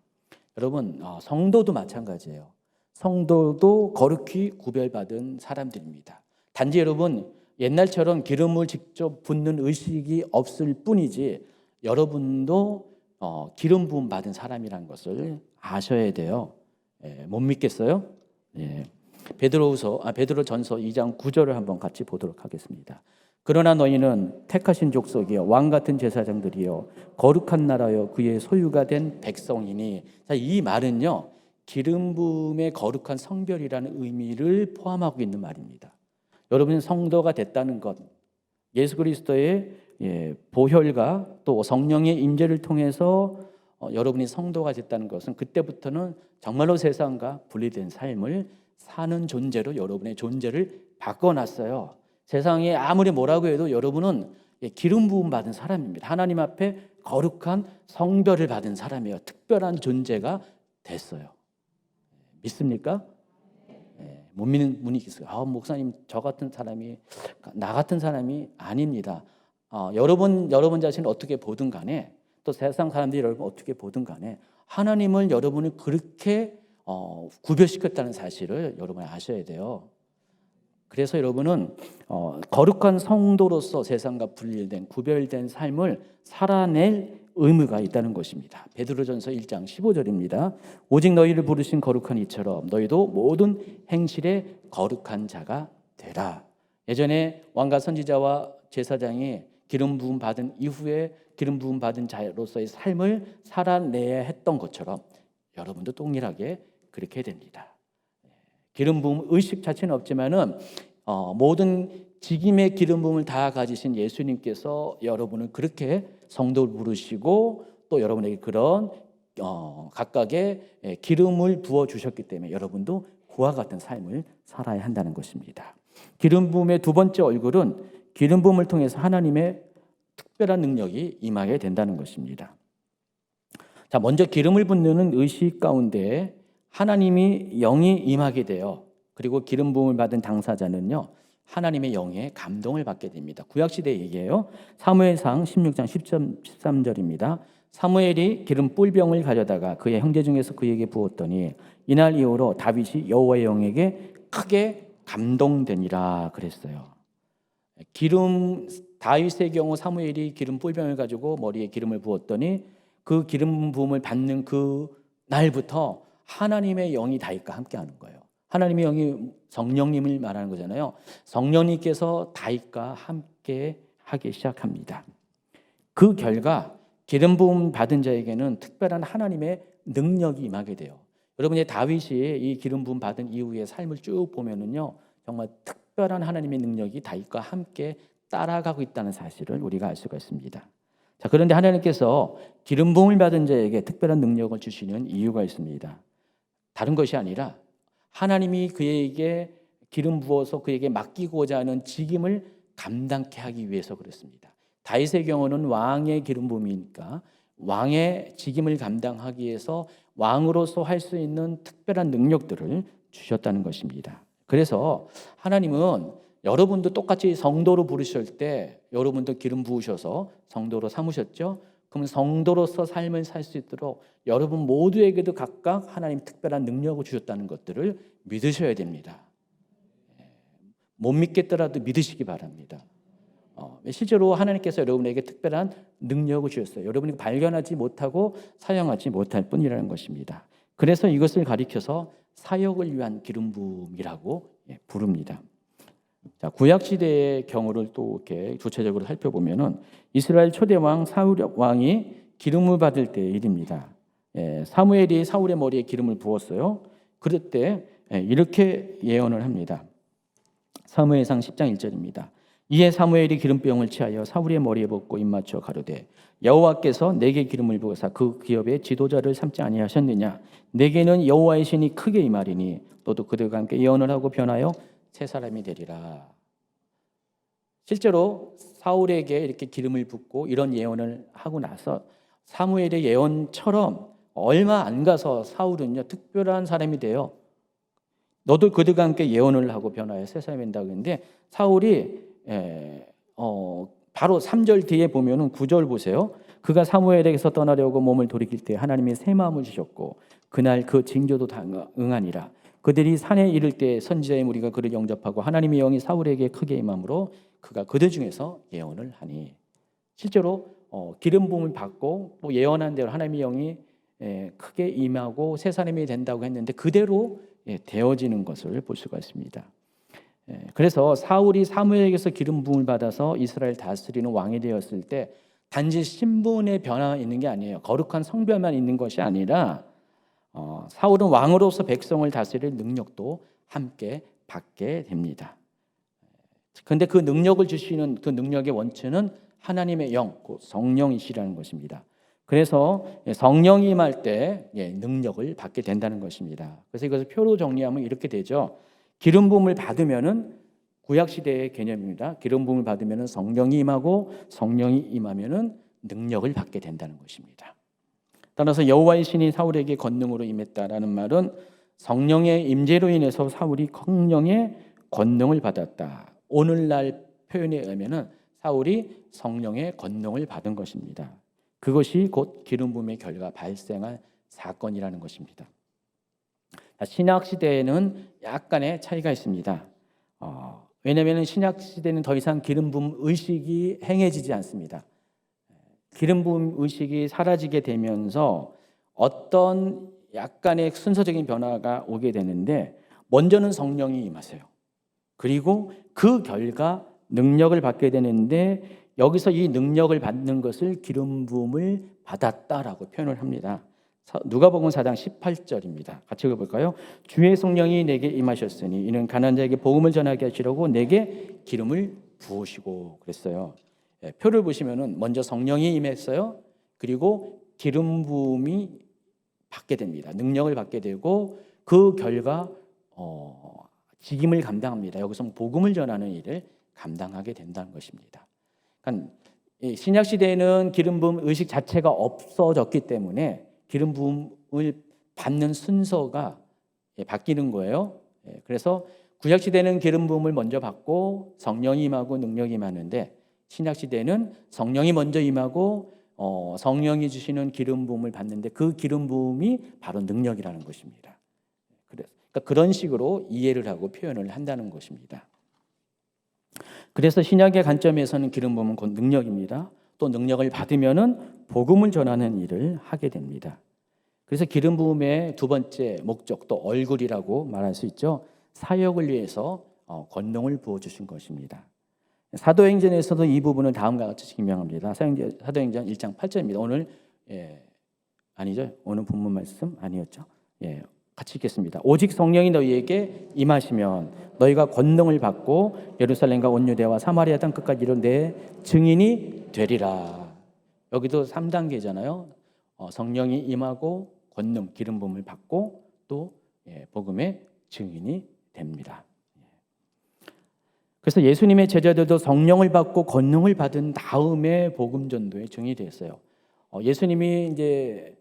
여러분, 성도도 마찬가지예요. 성도도 거룩히 구별받은 사람들입니다. 단지 여러분 옛날처럼 기름을 직접 붓는 의식이 없을 뿐이지 여러분도 기름 부음 받은 사람이라는 것을 아셔야 돼요. 못 믿겠어요? 베드로전서 2장 9절을 한번 같이 보도록 하겠습니다. 그러나 너희는 택하신 족속이요 왕 같은 제사장들이요 거룩한 나라요 그의 소유가 된 백성이니. 자, 이 말은요 기름 부음의 거룩한 성별이라는 의미를 포함하고 있는 말입니다. 여러분이 성도가 됐다는 것, 예수 그리스도의 보혈과 또 성령의 임재를 통해서 여러분이 성도가 됐다는 것은 그때부터는 정말로 세상과 분리된 삶을 사는 존재로 여러분의 존재를 바꿔놨어요. 세상에 아무리 뭐라고 해도 여러분은 기름 부음 받은 사람입니다. 하나님 앞에 거룩한 성별을 받은 사람이에요. 특별한 존재가 됐어요. 믿습니까? 못 믿는 분이 있어요. 목사님 저 같은 사람이 나 같은 사람이 아닙니다. 여러분 자신을 어떻게 보든 간에 또 세상 사람들이 여러분 어떻게 보든 간에 하나님을 여러분이 그렇게 구별시켰다는 사실을 여러분이 아셔야 돼요. 그래서 여러분은 거룩한 성도로서 세상과 분리된 구별된 삶을 살아낼 의무가 있다는 것입니다. 베드로전서 1장 15절입니다. 오직 너희를 부르신 거룩한 이처럼 너희도 모든 행실에 거룩한 자가 되라. 예전에 왕과 선지자와 제사장이 기름 부음 받은 이후에 기름 부음 받은 자로서의 삶을 살아내야 했던 것처럼 여러분도 동일하게 그렇게 됩니다. 기름 부음 의식 자체는 없지만은 모든 직임의 기름 부음을 다 가지신 예수님께서 여러분을 그렇게 성도를 부르시고 또 여러분에게 그런 각각의 기름을 부어 주셨기 때문에 여러분도 그와 같은 삶을 살아야 한다는 것입니다. 기름 부음의 두 번째 얼굴은 기름 부음을 통해서 하나님의 특별한 능력이 임하게 된다는 것입니다. 자, 먼저 기름을 붓는 의식 가운데 하나님이 영이 임하게 돼요. 그리고 기름 부음을 받은 당사자는요 하나님의 영에 감동을 받게 됩니다. 구약시대 얘기예요. 사무엘상 16장 13절입니다. 사무엘이 기름 뿔병을 가져다가 그의 형제 중에서 그에게 부었더니 이날 이후로 다윗이 여호와의 영에게 크게 감동되니라 그랬어요. 다윗의 경우 사무엘이 기름 뿔병을 가지고 머리에 기름을 부었더니 그 기름 부음을 받는 그 날부터 하나님의 영이 다윗과 함께하는 거예요. 하나님의 영이 성령님을 말하는 거잖아요. 성령님께서 다윗과 함께 하기 시작합니다. 그 결과 기름 부음 받은 자에게는 특별한 하나님의 능력이 임하게 돼요. 여러분의 다윗이 이 기름 부음 받은 이후의 삶을 쭉 보면은요 정말 특별한 하나님의 능력이 다윗과 함께 따라가고 있다는 사실을 우리가 알 수가 있습니다. 자, 그런데 하나님께서 기름 부음을 받은 자에게 특별한 능력을 주시는 이유가 있습니다. 다른 것이 아니라 하나님이 그에게 기름 부어서 그에게 맡기고자 하는 직임을 감당케 하기 위해서 그렇습니다. 다윗의 경우는 왕의 기름 부음이니까 왕의 직임을 감당하기 위해서 왕으로서 할 수 있는 특별한 능력들을 주셨다는 것입니다. 그래서 하나님은 여러분도 똑같이 성도로 부르실 때 여러분도 기름 부으셔서 성도로 삼으셨죠? 그럼 성도로서 삶을 살 수 있도록 여러분 모두에게도 각각 하나님 특별한 능력을 주셨다는 것들을 믿으셔야 됩니다. 못 믿겠더라도 믿으시기 바랍니다. 실제로 하나님께서 여러분에게 특별한 능력을 주셨어요. 여러분이 발견하지 못하고 사용하지 못할 뿐이라는 것입니다. 그래서 이것을 가리켜서 사역을 위한 기름 부음이라고 부릅니다. 자, 구약 시대의 경우를 또 이렇게 구체적으로 살펴보면은 이스라엘 초대 왕 사울 왕이 기름을 받을 때의 일입니다. 사무엘이 사울의 머리에 기름을 부었어요. 그럴 때 이렇게 예언을 합니다. 사무엘상 10장 1절입니다. 이에 사무엘이 기름병을 취하여 사울의 머리에 붓고 입맞춰 가로되 여호와께서 내게 기름을 부으사 그 기업의 지도자를 삼지 아니하셨느냐. 내게는 여호와의 신이 크게 임하리니 너도 그들과 함께 예언을 하고 변하여 새 사람이 되리라. 실제로 사울에게 이렇게 기름을 붓고 이런 예언을 하고 나서 사무엘의 예언처럼 얼마 안 가서 사울은요 특별한 사람이 돼요. 너도 그들과 함께 예언을 하고 변하여 새 사람이 된다고 했는데 사울이 바로 3절 뒤에 보면은 9절 보세요. 그가 사무엘에게서 떠나려고 몸을 돌이킬 때 하나님이 새 마음을 주셨고 그날 그 징조도 다 응하니라. 그들이 산에 이를 때 선지자의 무리가 그를 영접하고 하나님의 영이 사울에게 크게 임함으로 그가 그들 중에서 예언을 하니. 실제로 기름 부음을 받고 또 예언한 대로 하나님의 영이 크게 임하고 새 사람이 된다고 했는데 그대로 되어지는 것을 볼 수가 있습니다. 그래서 사울이 사무엘에게서 기름 부음을 받아서 이스라엘 다스리는 왕이 되었을 때 단지 신분의 변화가 있는 게 아니에요. 거룩한 성별만 있는 것이 아니라 사울은 왕으로서 백성을 다스릴 능력도 함께 받게 됩니다. 그런데 그 능력을 주시는 그 능력의 원천은 하나님의 영, 성령이시라는 것입니다. 그래서 성령이 임할 때 능력을 받게 된다는 것입니다. 그래서 이것을 표로 정리하면 이렇게 되죠. 기름 부음을 받으면은 구약 시대의 개념입니다. 기름 부음을 받으면은 성령이 임하고 성령이 임하면은 능력을 받게 된다는 것입니다. 따라서 여호와의 신이 사울에게 권능으로 임했다라는 말은 성령의 임재로 인해서 사울이 성령의 권능을 받았다. 오늘날 표현에 의하면은 사울이 성령의 권능을 받은 것입니다. 그것이 곧 기름 부음의 결과 발생한 사건이라는 것입니다. 신약 시대에는 약간의 차이가 있습니다. 왜냐하면 신약 시대는 더 이상 기름 부음 의식이 행해지지 않습니다. 기름 부음 의식이 사라지게 되면서 어떤 약간의 순서적인 변화가 오게 되는데 먼저는 성령이 임하세요. 그리고 그 결과 능력을 받게 되는데 여기서 이 능력을 받는 것을 기름 부음을 받았다라고 표현을 합니다. 누가복음 4장 18절입니다. 같이 읽어볼까요? 주의 성령이 내게 임하셨으니 이는 가난한 자에게 복음을 전하게 하시려고 내게 기름을 부으시고 그랬어요. 표를 보시면은 먼저 성령이 임했어요. 그리고 기름 부음이 받게 됩니다. 능력을 받게 되고 그 결과 직임을 감당합니다. 여기서 복음을 전하는 일을 감당하게 된다는 것입니다. 그러니까 신약 시대에는 기름 부음 의식 자체가 없어졌기 때문에 기름 부음을 받는 순서가 바뀌는 거예요. 그래서 구약 시대는 기름 부음을 먼저 받고 성령이 임하고 능력이 임하는데 신약 시대는 성령이 먼저 임하고 성령이 주시는 기름 부음을 받는데 그 기름 부음이 바로 능력이라는 것입니다. 그러니까 그런 식으로 이해를 하고 표현을 한다는 것입니다. 그래서 신약의 관점에서는 기름 부음은 곧 능력입니다. 또 능력을 받으면은 복음을 전하는 일을 하게 됩니다. 그래서 기름 부음의 두 번째 목적 또 얼굴이라고 말할 수 있죠. 사역을 위해서 권능을 부어 주신 것입니다. 사도행전에서도 이 부분을 다음과 같이 증명합니다. 사도행전 1장 8절입니다. 오늘 아니죠? 오늘 본문 말씀 아니었죠? 같이 읽겠습니다. 오직 성령이 너희에게 임하시면 너희가 권능을 받고 예루살렘과 온 유대와 사마리아 땅 끝까지 이르러 내 증인이 되리라. 여기도 3단계잖아요. 성령이 임하고 권능, 기름 부음을 받고 또 복음의 증인이 됩니다. 그래서 예수님의 제자들도 성령을 받고 권능을 받은 다음에 복음 전도의 증인이 됐어요. 예수님이 이제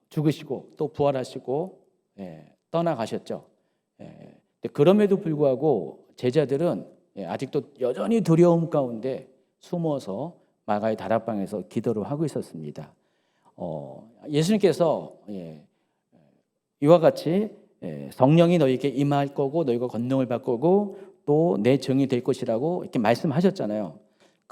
죽으시고 또 부활하시고 떠나가셨죠. 그럼에도 불구하고 제자들은 아직도 여전히 두려움 가운데 숨어서 마가의 다락방에서 기도를 하고 있었습니다. 예수님께서 이와 같이 성령이 너희에게 임할 거고 너희가 권능을 받을 거고 또 내 증이 될 것이라고 이렇게 말씀하셨잖아요.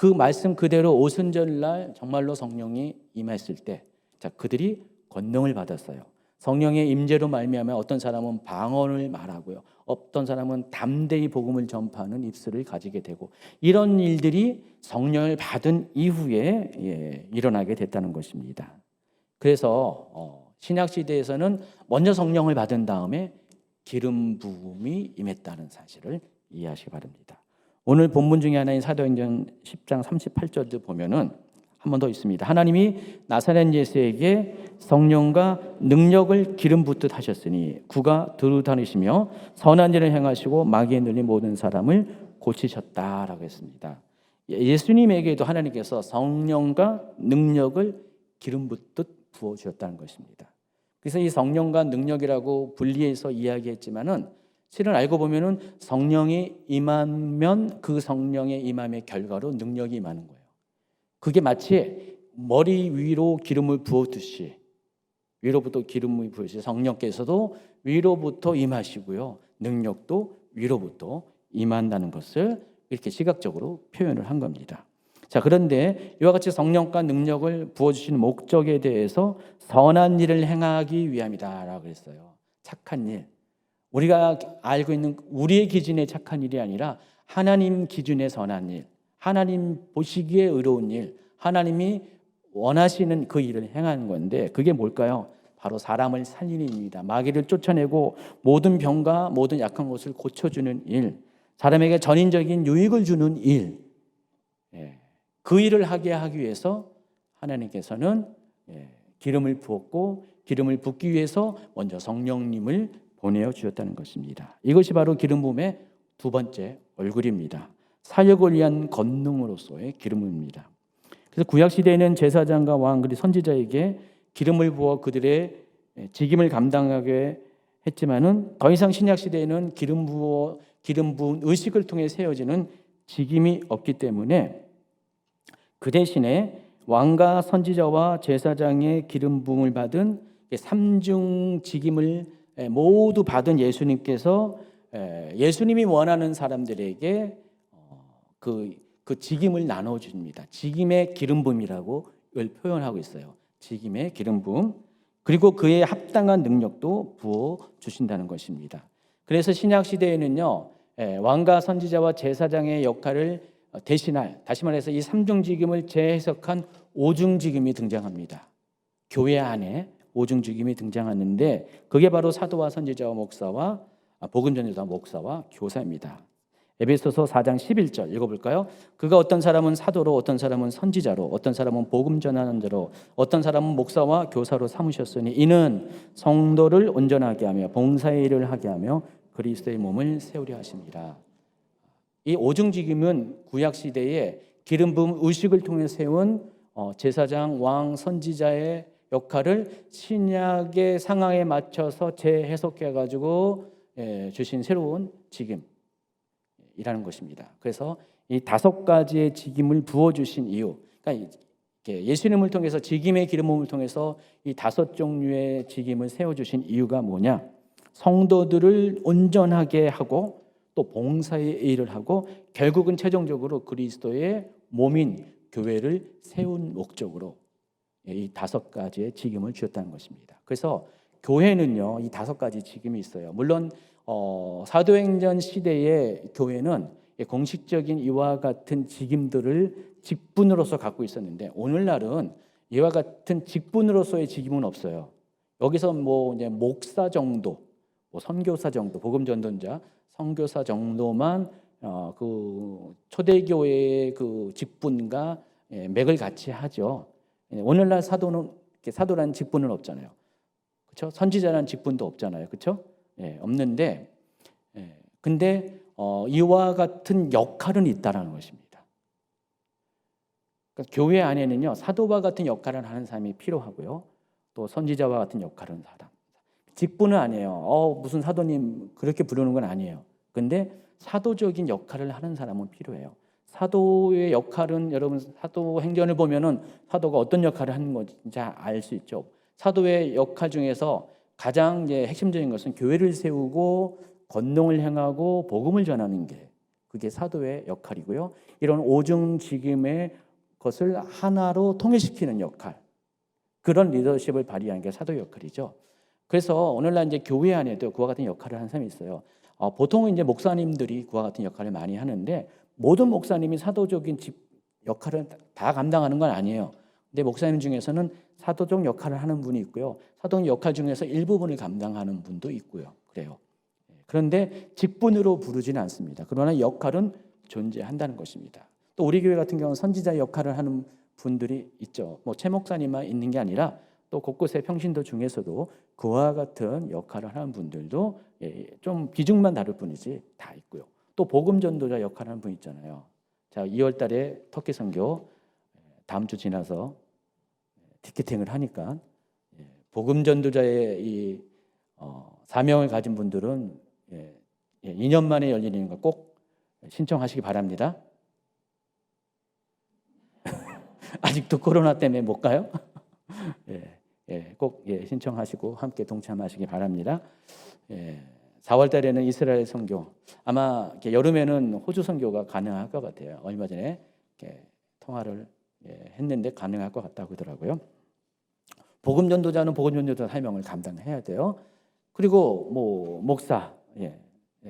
그 말씀 그대로 오순절날 정말로 성령이 임했을 때, 자, 그들이 권능을 받았어요. 성령의 임재로 말미암아 어떤 사람은 방언을 말하고요, 어떤 사람은 담대히 복음을 전파하는 입술을 가지게 되고, 이런 일들이 성령을 받은 이후에 일어나게 됐다는 것입니다. 그래서 신약 시대에서는 먼저 성령을 받은 다음에 기름 부음이 임했다는 사실을 이해하시기 바랍니다. 오늘 본문 중에 하나인 사도행전 10장 38절도 보면은 한 번 더 있습니다. 하나님이 나사렛 예수에게 성령과 능력을 기름 붓듯 하셨으니 그가 두루 다니시며 선한 일을 행하시고 마귀에 눌린 모든 사람을 고치셨다라고 했습니다. 예수님에게도 하나님께서 성령과 능력을 기름 붓듯 부어주셨다는 것입니다. 그래서 이 성령과 능력이라고 분리해서 이야기했지만은 실은 알고 보면은 성령이 임하면 그 성령의 임함의 결과로 능력이 임하는 거예요. 그게 마치 머리 위로 기름을 부었듯이, 위로부터 기름을 부으시 성령께서도 위로부터 임하시고요, 능력도 위로부터 임한다는 것을 이렇게 시각적으로 표현을 한 겁니다. 자, 그런데 이와 같이 성령과 능력을 부어주시는 목적에 대해서 선한 일을 행하기 위함이다라고 했어요. 착한 일, 우리가 알고 있는 우리의 기준의 착한 일이 아니라 하나님 기준의 선한 일, 하나님 보시기에 의로운 일, 하나님이 원하시는 그 일을 행하는 건데, 그게 뭘까요? 바로 사람을 살리는 일입니다. 마귀를 쫓아내고 모든 병과 모든 약한 것을 고쳐주는 일, 사람에게 전인적인 유익을 주는 일, 그 일을 하게 하기 위해서 하나님께서는 기름을 부었고, 기름을 붓기 위해서 먼저 성령님을 보내어 주셨다는 것입니다. 이것이 바로 기름 부음의 두 번째 얼굴입니다. 사역을 위한 권능으로서의 기름입니다. 그래서 구약시대에는 제사장과 왕 그리고 선지자에게 기름을 부어 그들의 직임을 감당하게 했지만은 더 이상 신약시대에는 기름 부은 의식을 통해 세워지는 직임이 없기 때문에 그 대신에 왕과 선지자와 제사장의 기름 부음을 받은 삼중 직임을 모두 받은 예수님께서 예수님이 원하는 사람들에게 그 직임을 나눠줍니다. 직임의 기름 부음이라고 표현하고 있어요. 직임의 기름 부음, 그리고 그에 합당한 능력도 부어 주신다는 것입니다. 그래서 신약 시대에는요, 왕과 선지자와 제사장의 역할을 대신할, 다시 말해서 이 삼중 직임을 재해석한 오중 직임이 등장합니다. 교회 안에 오중 직임이 등장하는데, 그게 바로 사도와 선지자와 목사와 복음 전도자 목사와 교사입니다. 에베소서 4장 11절 읽어볼까요? 그가 어떤 사람은 사도로, 어떤 사람은 선지자로, 어떤 사람은 복음 전하는 자로, 어떤 사람은 목사와 교사로 삼으셨으니 이는 성도를 온전하게 하며 봉사의 일을 하게 하며 그리스도의 몸을 세우려 하십니다. 이 오중직임은 구약 시대에 기름 부음 의식을 통해 세운 제사장, 왕, 선지자의 역할을 신약의 상황에 맞춰서 재해석해 가지고 주신 새로운 직임 이라는 것입니다. 그래서 이 다섯 가지의 직임을 부어주신 이유, 그러니까 예수님을 통해서 직임의 기름 부음을 통해서 이 다섯 종류의 직임을 세워주신 이유가 뭐냐? 성도들을 온전하게 하고 또 봉사의 일을 하고 결국은 최종적으로 그리스도의 몸인 교회를 세운 목적으로 이 다섯 가지의 직임을 주셨다는 것입니다. 그래서 교회는요, 이 다섯 가지 직임이 있어요. 물론 사도행전 시대의 교회는 공식적인 이와 같은 직임들을 직분으로서 갖고 있었는데, 오늘날은 이와 같은 직분으로서의 직임은 없어요. 여기서 이제 목사 정도, 선교사 정도, 복음 전도자, 선교사 정도만 그 초대교회의 그 직분과 맥을 같이 하죠. 오늘날 사도라는 직분은 없잖아요. 그렇죠? 선지자라는 직분도 없잖아요. 그렇죠? 없는데, 근데 이와 같은 역할은 있다라는 것입니다. 그러니까 교회 안에는요, 사도와 같은 역할을 하는 사람이 필요하고요, 또 선지자와 같은 역할을 하는 사람. 직분은 아니에요. 무슨 사도님 그렇게 부르는 건 아니에요. 근데 사도적인 역할을 하는 사람은 필요해요. 사도의 역할은 여러분 사도행전을 보면은 사도가 어떤 역할을 하는 건지 알 수 있죠. 사도의 역할 중에서 가장 핵심적인 것은 교회를 세우고 권능을 행하고 복음을 전하는 게 그게 사도의 역할이고요. 이런 오중직임의 것을 하나로 통일시키는 역할, 그런 리더십을 발휘하는 게 사도의 역할이죠. 그래서 오늘날 이제 교회 안에도 그와 같은 역할을 하는 사람이 있어요. 보통은 이제 목사님들이 그와 같은 역할을 많이 하는데 모든 목사님이 사도적인 역할을 다 감당하는 건 아니에요. 근데 목사님 중에서는 사도적 역할을 하는 분이 있고요. 사도적 역할 중에서 일부분을 감당하는 분도 있고요. 그래요. 그런데 직분으로 부르지는 않습니다. 그러나 역할은 존재한다는 것입니다. 또 우리 교회 같은 경우는 선지자 역할을 하는 분들이 있죠. 뭐 최 목사님만 있는 게 아니라 또 곳곳의 평신도 중에서도 그와 같은 역할을 하는 분들도 좀 비중만 다를 뿐이지 다 있고요. 또 복음 전도자 역할을 하는 분 있잖아요. 자, 2월 달에 터키 선교 다음 주 지나서 티켓팅을 하니까 복음 전도자의 이 사명을 가진 분들은 2년 만에 열리는 거 꼭 신청하시기 바랍니다. 아직도 코로나 때문에 못 가요? 꼭 신청하시고 함께 동참하시기 바랍니다. 4월 달에는 이스라엘 선교, 아마 여름에는 호주 선교가 가능할 것 같아요. 얼마 전에 통화를 했는데 가능할 것 같다고 하더라고요. 복음 전도자는 복음 전도자 사명을 감당해야 돼요. 그리고 뭐 목사,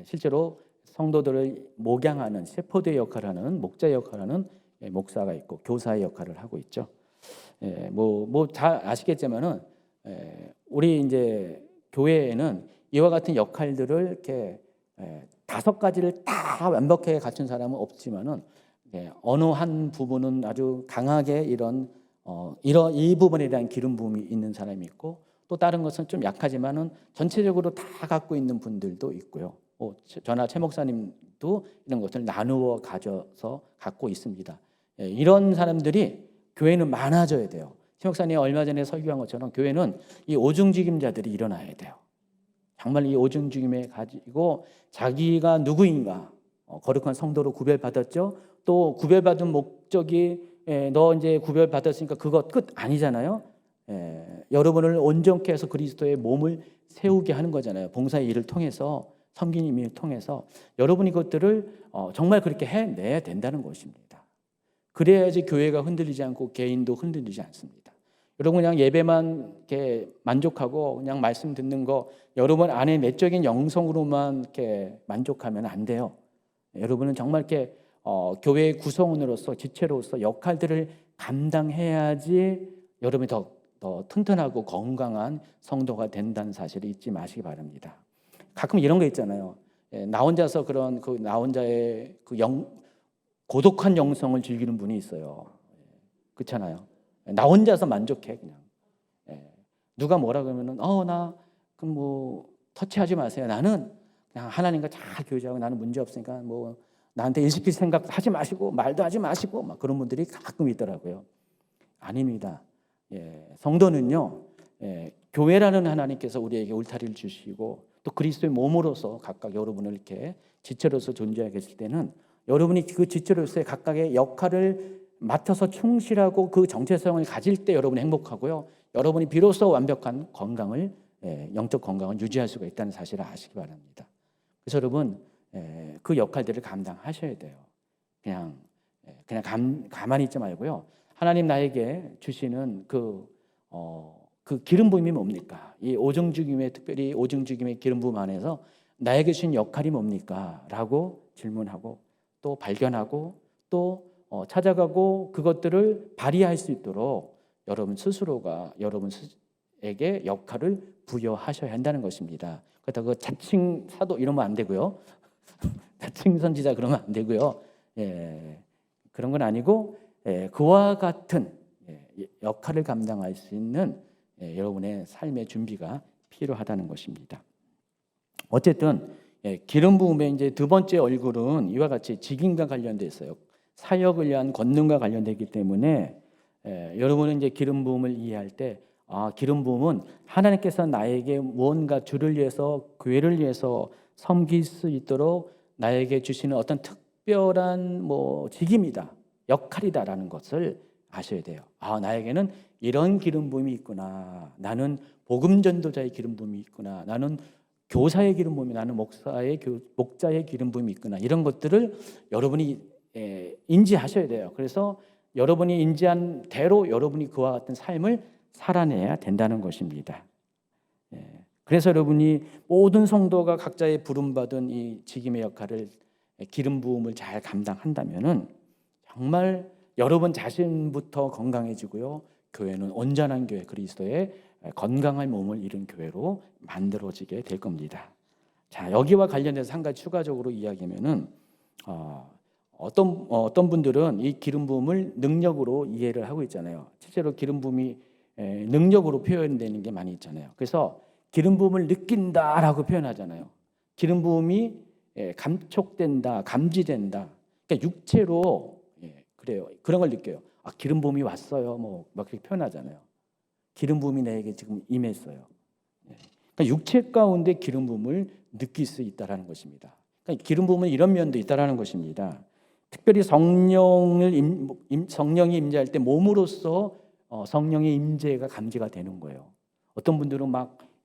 실제로 성도들을 목양하는 셰퍼드의 역할을 하는 목자 역할을 하는 목사가 있고 교사의 역할을 하고 있죠. 뭐 잘 아시겠지만은 우리 이제 교회에는 이와 같은 역할들을 이렇게 5가지를 다 완벽하게 갖춘 사람은 없지만은 어느 한 부분은 아주 강하게 이런 이 부분에 대한 기름 부음이 있는 사람이 있고 또 다른 것은 좀 약하지만은 전체적으로 다 갖고 있는 분들도 있고요. 저나 최 목사님도 이런 것을 나누어 가져서 갖고 있습니다. 이런 사람들이 교회는 많아져야 돼요. 최 목사님이 얼마 전에 설교한 것처럼 교회는 이 오중직임자들이 일어나야 돼요. 정말 이 오중직임에 가지고 자기가 누구인가 거룩한 성도로 구별받았죠. 또 구별받은 목적이 너 이제 구별받았으니까 그거 끝 아니잖아요. 여러분을 온전케 해서 그리스도의 몸을 세우게 하는 거잖아요. 봉사의 일을 통해서 섬기는 일을 통해서 여러분이 그것들을 정말 그렇게 해내야 된다는 것입니다. 그래야지 교회가 흔들리지 않고 개인도 흔들리지 않습니다. 여러분 그냥 예배만 이렇게 만족하고 그냥 말씀 듣는 거 여러분 안에 내적인 영성으로만 이렇게 만족하면 안 돼요. 여러분은 정말 이렇게 교회의 구성원으로서 지체로서 역할들을 감당해야지 여러분이 더 튼튼하고 건강한 성도가 된다는 사실을 잊지 마시기 바랍니다. 가끔 이런 거 있잖아요. 나 혼자서 그런 나 혼자의 고독한 영성을 즐기는 분이 있어요. 그렇잖아요. 나 혼자서 만족해 그냥. 누가 뭐라 그러면은 나 그럼 뭐 터치하지 마세요. 나는 그냥 하나님과 잘 교제하고 나는 문제 없으니까 뭐 나한테 일 시킬 생각 하지 마시고 말도 하지 마시고 막 그런 분들이 가끔 있더라고요. 아닙니다. 성도는요, 교회라는 하나님께서 우리에게 울타리를 주시고 또 그리스도의 몸으로서 각각 여러분을 이렇게 지체로서 존재하게 했을 때는 여러분이 그 지체로서의 각각의 역할을 맡아서 충실하고 그 정체성을 가질 때 여러분이 행복하고요. 여러분이 비로소 완벽한 건강을 영적 건강을 유지할 수가 있다는 사실을 아시기 바랍니다. 그래서 여러분 그 역할들을 감당하셔야 돼요. 그냥 가만히 있지 말고요. 하나님 나에게 주시는 그 기름 부음이 뭡니까? 이 오중죽임의 특별히 오중죽임의 기름 부음 안에서 나에게 주신 역할이 뭡니까? 라고 질문하고 또 발견하고 또 찾아가고 그것들을 발휘할 수 있도록 여러분 스스로가 여러분에게 역할을 부여하셔야 한다는 것입니다. 그렇다고 그 자칭 사도 이러면 안 되고요. 자칭 선지자 그러면 안 되고요. 그런 건 아니고 그와 같은 역할을 감당할 수 있는 여러분의 삶의 준비가 필요하다는 것입니다. 어쨌든 기름 부음의 이제 두 번째 얼굴은 이와 같이 직임과 관련돼 있어요. 사역을 위한 권능과 관련되기 때문에 여러분은 이제 기름 부음을 이해할 때 기름 부음은 하나님께서 나에게 무언가 주를 위해서 교회를 위해서 섬길 수 있도록 나에게 주시는 어떤 특별한 직임이다, 역할이다라는 것을 아셔야 돼요. 나에게는 이런 기름 부음이 있구나. 나는 복음 전도자의 기름 부음이 있구나. 나는 교사의 기름 부음이 나는 목자의 기름 부음이 있구나. 이런 것들을 여러분이 인지하셔야 돼요. 그래서 여러분이 인지한 대로 여러분이 그와 같은 삶을 살아내야 된다는 것입니다. 그래서 여러분이 모든 성도가 각자의 부름받은 이 직임의 역할을 기름 부음을 잘 감당한다면은 정말 여러분 자신부터 건강해지고요. 교회는 온전한 교회, 그리스도의 건강한 몸을 이룬 교회로 만들어지게 될 겁니다. 자, 여기와 관련해서 한 가지 추가적으로 이야기하면은 어떤 분들은 이 기름 부음을 능력으로 이해를 하고 있잖아요. 실제로 기름 부음이 능력으로 표현되는 게 많이 있잖아요. 그래서 기름 부음을 느낀다라고 표현하잖아요. 기름 부음이 감촉된다, 감지된다. 그러니까 육체로 그래요. 그런 걸 느껴요. 기름 부음이 왔어요. 막 그렇게 표현하잖아요. 기름 부음이 내게 지금 임했어요. 그러니까 육체 가운데 기름 부음을 느낄 수 있다라는 것입니다. 그러니까 기름 부음은 이런 면도 있다라는 것입니다. 특별히 성령이 임재할 때 몸으로써 성령의 임재가 감지가 되는 거예요. 어떤 분들은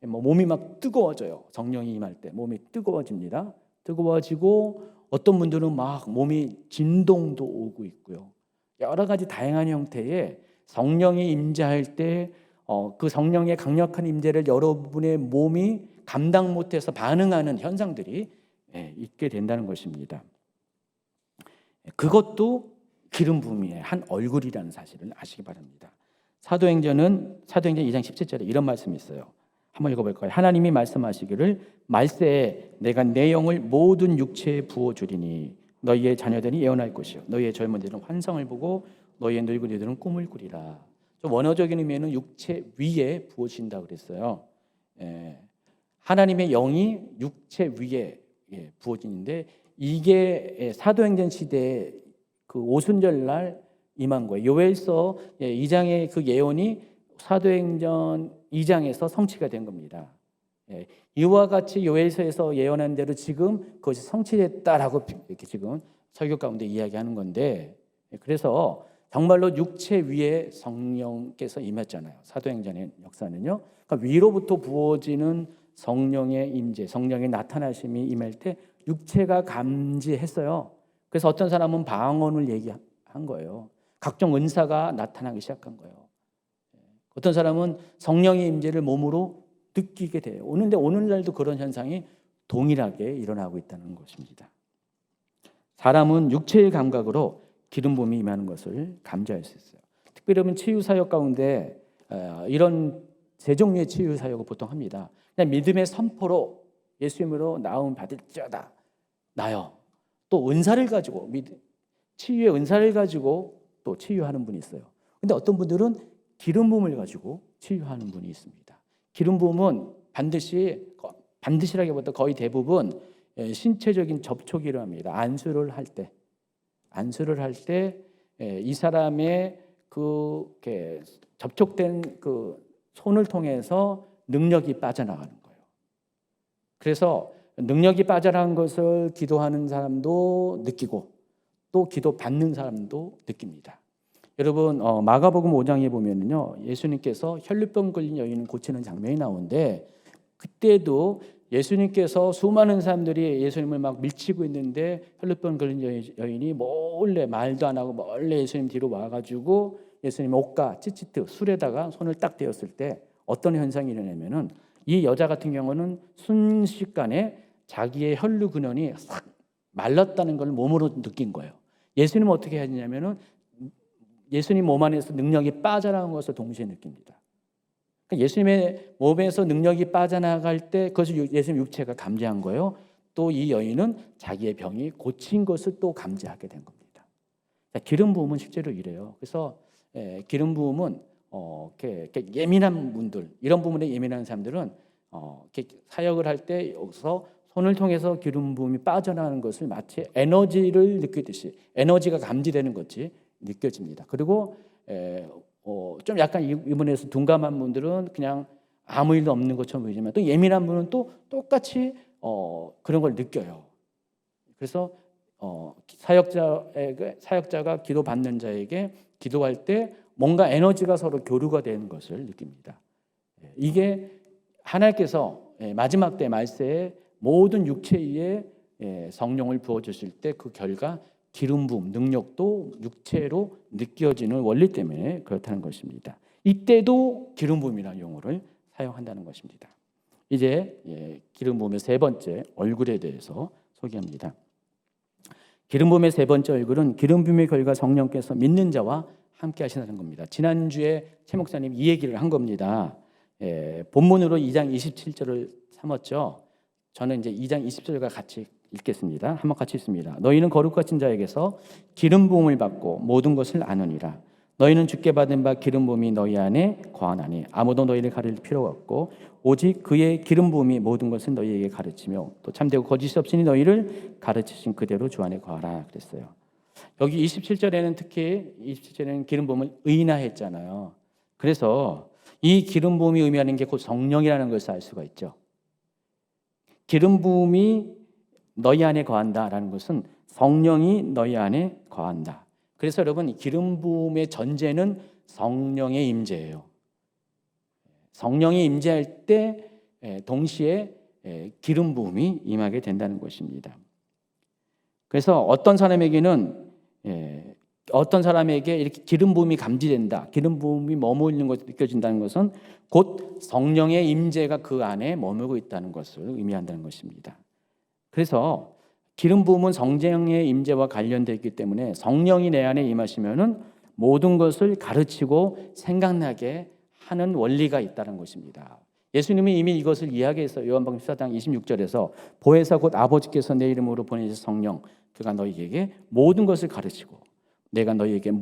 몸이 막 뜨거워져요. 성령이 임할 때 몸이 뜨거워집니다. 뜨거워지고 어떤 분들은 막 몸이 진동도 오고 있고요. 여러 가지 다양한 형태의 성령이 임재할 때 그 성령의 강력한 임재를 여러분의 몸이 감당 못해서 반응하는 현상들이 있게 된다는 것입니다. 그것도 기름 부음의 한 얼굴이라는 사실을 아시기 바랍니다. 사도행전 2장 17절에 이런 말씀이 있어요. 한번 읽어볼까요? 하나님이 말씀하시기를 말세에 내가 내 영을 모든 육체에 부어주리니 너희의 자녀들이 예언할 것이요 너희의 젊은이들은 환상을 보고 너희의 늙은이들은 꿈을 꾸리라. 좀 원어적인 의미에는 육체 위에 부어진다 그랬어요. 하나님의 영이 육체 위에 부어지는데 이게 사도행전 시대에 그 오순절 날 임한 거예요. 요엘서 2장의 그 예언이 사도행전 2장에서 성취가 된 겁니다. 이와 같이 요엘서에서 예언한 대로 지금 그것이 성취됐다라고 이렇게 지금 설교 가운데 이야기하는 건데, 그래서 정말로 육체 위에 성령께서 임했잖아요. 사도행전의 역사는요. 그러니까 위로부터 부어지는 성령의 임재, 성령의 나타나심이 임할 때 육체가 감지했어요. 그래서 어떤 사람은 방언을 얘기한 거예요. 각종 은사가 나타나기 시작한 거예요. 어떤 사람은 성령의 임재를 몸으로 느끼게 돼요. 그런데 오늘날도 그런 현상이 동일하게 일어나고 있다는 것입니다. 사람은 육체의 감각으로 기름 부음이 임하는 것을 감지할 수 있어요. 특별히 여러분 치유 사역 가운데 이런 세 종류의 치유 사역을 보통 합니다. 그냥 믿음의 선포로 예수님으로 나음 받을지어다 나요. 또 은사를 가지고 치유의 은사를 가지고 또 치유하는 분이 있어요. 근데 어떤 분들은 기름 부음을 가지고 치유하는 분이 있습니다. 기름 부음은 반드시라기보다 거의 대부분 신체적인 접촉이라 합니다. 안수를 할 때 이 사람의 그 접촉된 그 손을 통해서 능력이 빠져나가는 거예요. 그래서 능력이 빠져나간 것을 기도하는 사람도 느끼고 또 기도 받는 사람도 느낍니다. 여러분 마가복음 5장에 보면은요 예수님께서 혈루병 걸린 여인을 고치는 장면이 나오는데 그때도 예수님께서 수많은 사람들이 예수님을 막 밀치고 있는데 혈루병 걸린 여인이 몰래 말도 안 하고 몰래 예수님 뒤로 와가지고 예수님 옷과 찌찌트 술에다가 손을 딱 대었을 때 어떤 현상이 일어나면은 이 여자 같은 경우는 순식간에 자기의 혈루 근원이 싹 말랐다는 걸 몸으로 느낀 거예요. 예수님은 어떻게 하냐면은 예수님 몸 안에서 능력이 빠져나간 것을 동시에 느낍니다. 그러니까 예수님의 몸에서 능력이 빠져나갈 때 그것을 예수님 육체가 감지한 거예요. 또 이 여인은 자기의 병이 고친 것을 또 감지하게 된 겁니다. 기름 부음은 실제로 이래요. 그래서 기름 부음은 이렇게 예민한 분들, 이런 부분에 예민한 사람들은 이렇게 사역을 할 때 여기서 손을 통해서 기름 부음이 빠져나가는 것을 마치 에너지를 느끼듯이 에너지가 감지되는 것이 느껴집니다. 그리고 좀 약간 이분에서 둔감한 분들은 그냥 아무 일도 없는 것처럼 보이지만 또 예민한 분은 또 똑같이 그런 걸 느껴요. 그래서 사역자가 기도 받는 자에게 기도할 때 뭔가 에너지가 서로 교류가 되는 것을 느낍니다. 이게 하나님께서 마지막 때 말세에 모든 육체 위에 성령을 부어주실 때 그 결과 기름 부음, 능력도 육체로 느껴지는 원리 때문에 그렇다는 것입니다. 이때도 기름 부음이라는 용어를 사용한다는 것입니다. 이제 기름 부음의 세 번째 얼굴에 대해서 소개합니다. 기름 부음의 세 번째 얼굴은 기름 부음의 결과 성령께서 믿는 자와 함께 하신다는 겁니다. 지난주에 최 목사님 이 얘기를 한 겁니다. 본문으로 2장 27절을 삼았죠. 저는 이제 2장 20절과 같이 읽겠습니다. 한번 같이 읽습니다. 너희는 거룩하신 자에게서 기름 부음을 받고 모든 것을 아느니라. 너희는 주께 받은 바 기름 부음이 너희 안에 거하나니 아무도 너희를 가르칠 필요가 없고 오직 그의 기름 부음이 모든 것을 너희에게 가르치며 또 참되고 거짓이 없으니 너희를 가르치신 그대로 주 안에 거하라 그랬어요. 여기 27절에는 특히 27절에는 기름 부음을 의인화했잖아요. 그래서 이 기름 부음이 의미하는 게 곧 성령이라는 것을 알 수가 있죠. 기름 부음이 너희 안에 거한다라는 것은 성령이 너희 안에 거한다. 그래서 여러분 기름 부음의 전제는 성령의 임재예요. 성령이 임재할 때 동시에 기름 부음이 임하게 된다는 것입니다. 그래서 어떤 사람에게 이렇게 기름 부음이 감지된다, 기름 부음이 머물고 있는 것이 느껴진다는 것은 곧 성령의 임재가 그 안에 머물고 있다는 것을 의미한다는 것입니다. 그래서 기름 부음은 성령의 임재와 관련되어 있기 때문에 성령이 내 안에 임하시면은 모든 것을 가르치고 생각나게 하는 원리가 있다는 것입니다. 예수님이 이미 이것을 이야기했어요. 요한복음 14장 26절에서 보혜사 곧 아버지께서 내 이름으로 보내신 성령 그가 너희에게 모든 것을 가르치고 내가 너희에게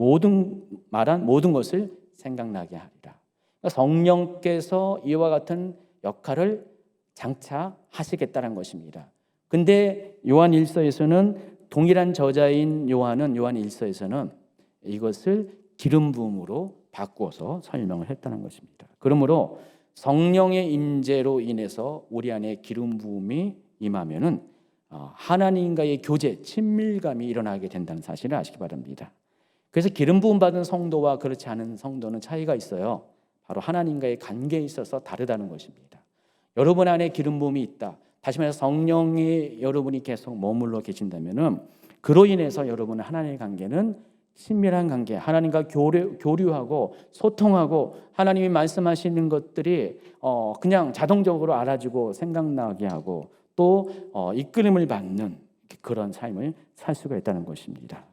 말한 모든 것을 생각나게 하리라. 그러니까 성령께서 이와 같은 역할을 장차 하시겠다는 것입니다. 근데 요한 1서에서는 동일한 저자인 요한 1서에서는 이것을 기름 부음으로 바꾸어서 설명을 했다는 것입니다. 그러므로 성령의 임재로 인해서 우리 안에 기름 부음이 임하면은 하나님과의 교제, 친밀감이 일어나게 된다는 사실을 아시기 바랍니다. 그래서 기름 부음 받은 성도와 그렇지 않은 성도는 차이가 있어요. 바로 하나님과의 관계에 있어서 다르다는 것입니다. 여러분 안에 기름 부음이 있다. 다시 말해서 성령이 여러분이 계속 머물러 계신다면은 그로 인해서 여러분의 하나님의 관계는 친밀한 관계, 하나님과 교류하고 소통하고 하나님이 말씀하시는 것들이 그냥 자동적으로 알아지고 생각나게 하고 또 이끌림을 받는 그런 삶을 살 수가 있다는 것입니다.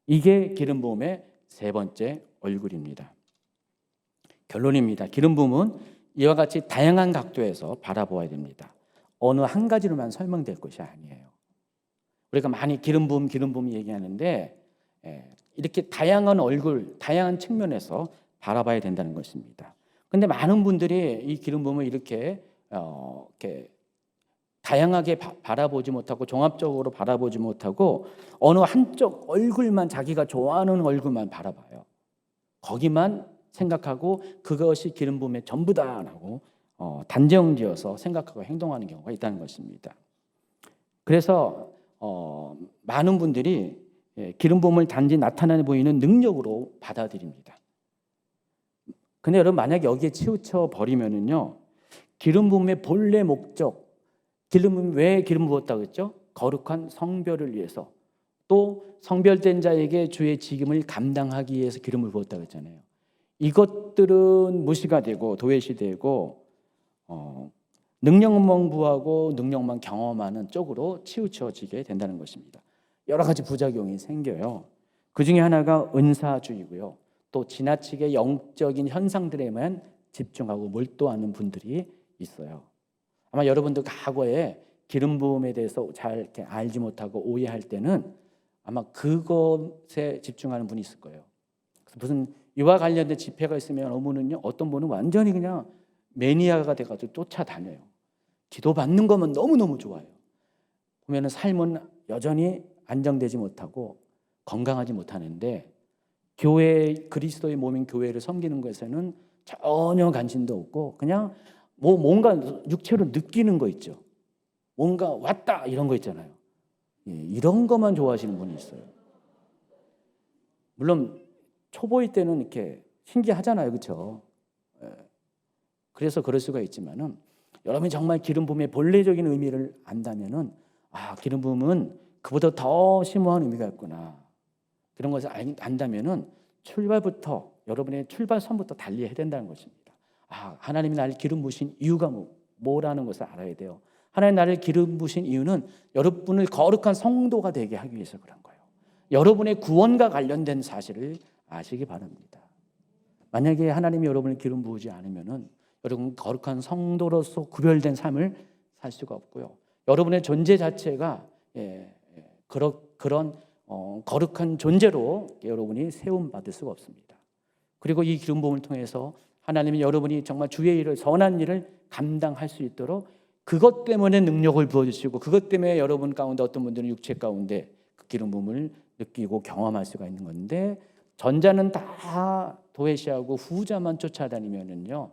이게 기름 부음의 세 번째 얼굴입니다. 결론입니다. 기름 부음은 이와 같이 다양한 각도에서 바라보아야 됩니다. 어느 한 가지로만 설명될 것이 아니에요. 우리가 많이 기름 부음 얘기하는데 이렇게 다양한 얼굴, 다양한 측면에서 바라봐야 된다는 것입니다. 그런데 많은 분들이 이 기름 부음을 이렇게 다양하게 바라보지 못하고 종합적으로 바라보지 못하고 어느 한쪽 얼굴만 자기가 좋아하는 얼굴만 바라봐요. 거기만 생각하고 그것이 기름 부음의 전부다라고 단정지어서 생각하고 행동하는 경우가 있다는 것입니다. 그래서 많은 분들이 기름 부음을 단지 나타나 보이는 능력으로 받아들입니다. 근데 여러분 만약에 여기에 치우쳐 버리면은요, 기름 부음의 본래 목적, 기름 부음 왜 기름 부었다고 했죠? 거룩한 성별을 위해서, 또 성별된 자에게 주의 직임을 감당하기 위해서 기름을 부었다고 했잖아요. 이것들은 무시가 되고 도외시되고 능력만 부하고 능력만 경험하는 쪽으로 치우쳐지게 된다는 것입니다. 여러 가지 부작용이 생겨요. 그 중에 하나가 은사주의고요. 또 지나치게 영적인 현상들에만 집중하고 몰두하는 분들이 있어요. 아마 여러분도 과거에 기름 부음에 대해서 잘 이렇게 알지 못하고 오해할 때는 아마 그것에 집중하는 분이 있을 거예요. 무슨 이와 관련된 집회가 있으면 어떤 분은 완전히 그냥 매니아가 돼가지고 쫓아다녀요. 기도 받는 거면 너무너무 좋아요. 보면은 삶은 여전히 안정되지 못하고 건강하지 못하는데 교회, 그리스도의 몸인 교회를 섬기는 것에는 전혀 관심도 없고 그냥 뭔가 육체로 느끼는 거 있죠. 뭔가 왔다 이런 거 있잖아요. 이런 것만 좋아하시는 분이 있어요. 물론 초보일 때는 이렇게 신기하잖아요, 그렇죠? 그래서 그럴 수가 있지만은 여러분이 정말 기름 부음의 본래적인 의미를 안다면은 기름 부음은 그보다 더 심오한 의미가 있구나. 그런 것을 안다면은 출발부터 여러분의 출발선부터 달리해야 된다는 것입니다. 하나님이 나를 기름 부으신 이유가 뭐라는 것을 알아야 돼요. 하나님 나를 기름 부으신 이유는 여러분을 거룩한 성도가 되게 하기 위해서 그런 거예요. 여러분의 구원과 관련된 사실을 아시기 바랍니다. 만약에 하나님이 여러분을 기름 부으지 않으면은 여러분 거룩한 성도로서 구별된 삶을 살 수가 없고요. 여러분의 존재 자체가 그런 거룩한 존재로 여러분이 세움 받을 수가 없습니다. 그리고 이 기름 부음을 통해서 하나님이 여러분이 정말 주의 일을 선한 일을 감당할 수 있도록 그것 때문에 능력을 부어주시고 그것 때문에 여러분 가운데 어떤 분들은 육체 가운데 그 기름 부음을 느끼고 경험할 수가 있는 건데 전자는 다 도외시하고 후자만 쫓아다니면은요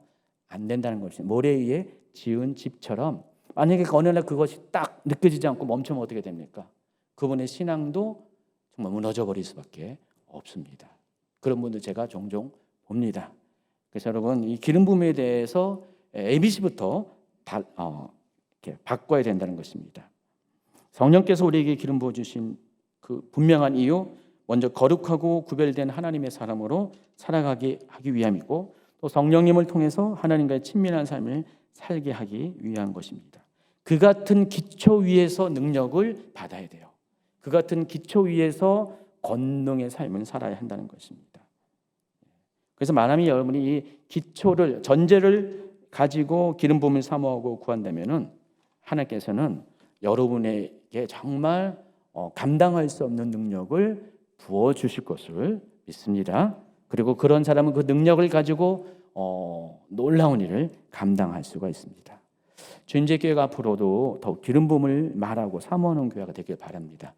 안 된다는 것입니다. 모래 위에 지은 집처럼 만약에 어느 날 그것이 딱 느껴지지 않고 멈추면 어떻게 됩니까? 그분의 신앙도 정말 무너져 버릴 수밖에 없습니다. 그런 분들 제가 종종 봅니다. 그래서 여러분 이 기름 부음에 대해서 ABC부터 이렇게 바꿔야 된다는 것입니다. 성령께서 우리에게 기름 부어 주신 그 분명한 이유, 먼저 거룩하고 구별된 하나님의 사람으로 살아가게 하기 위함이고 또 성령님을 통해서 하나님과의 친밀한 삶을 살게 하기 위한 것입니다. 그 같은 기초 위에서 능력을 받아야 돼요. 그 같은 기초 위에서 권능의 삶을 살아야 한다는 것입니다. 그래서 만약에 여러분이 이 기초를 전제를 가지고 기름 부음을 사모하고 구한다면은 하나님께서는 여러분에게 정말 감당할 수 없는 능력을 부어 주실 것을 믿습니다. 그리고 그런 사람은 그 능력을 가지고 놀라운 일을 감당할 수가 있습니다. 주인제 교회가 앞으로도 더욱 기름 부음을 말하고 사모하는 교회가 되길 바랍니다.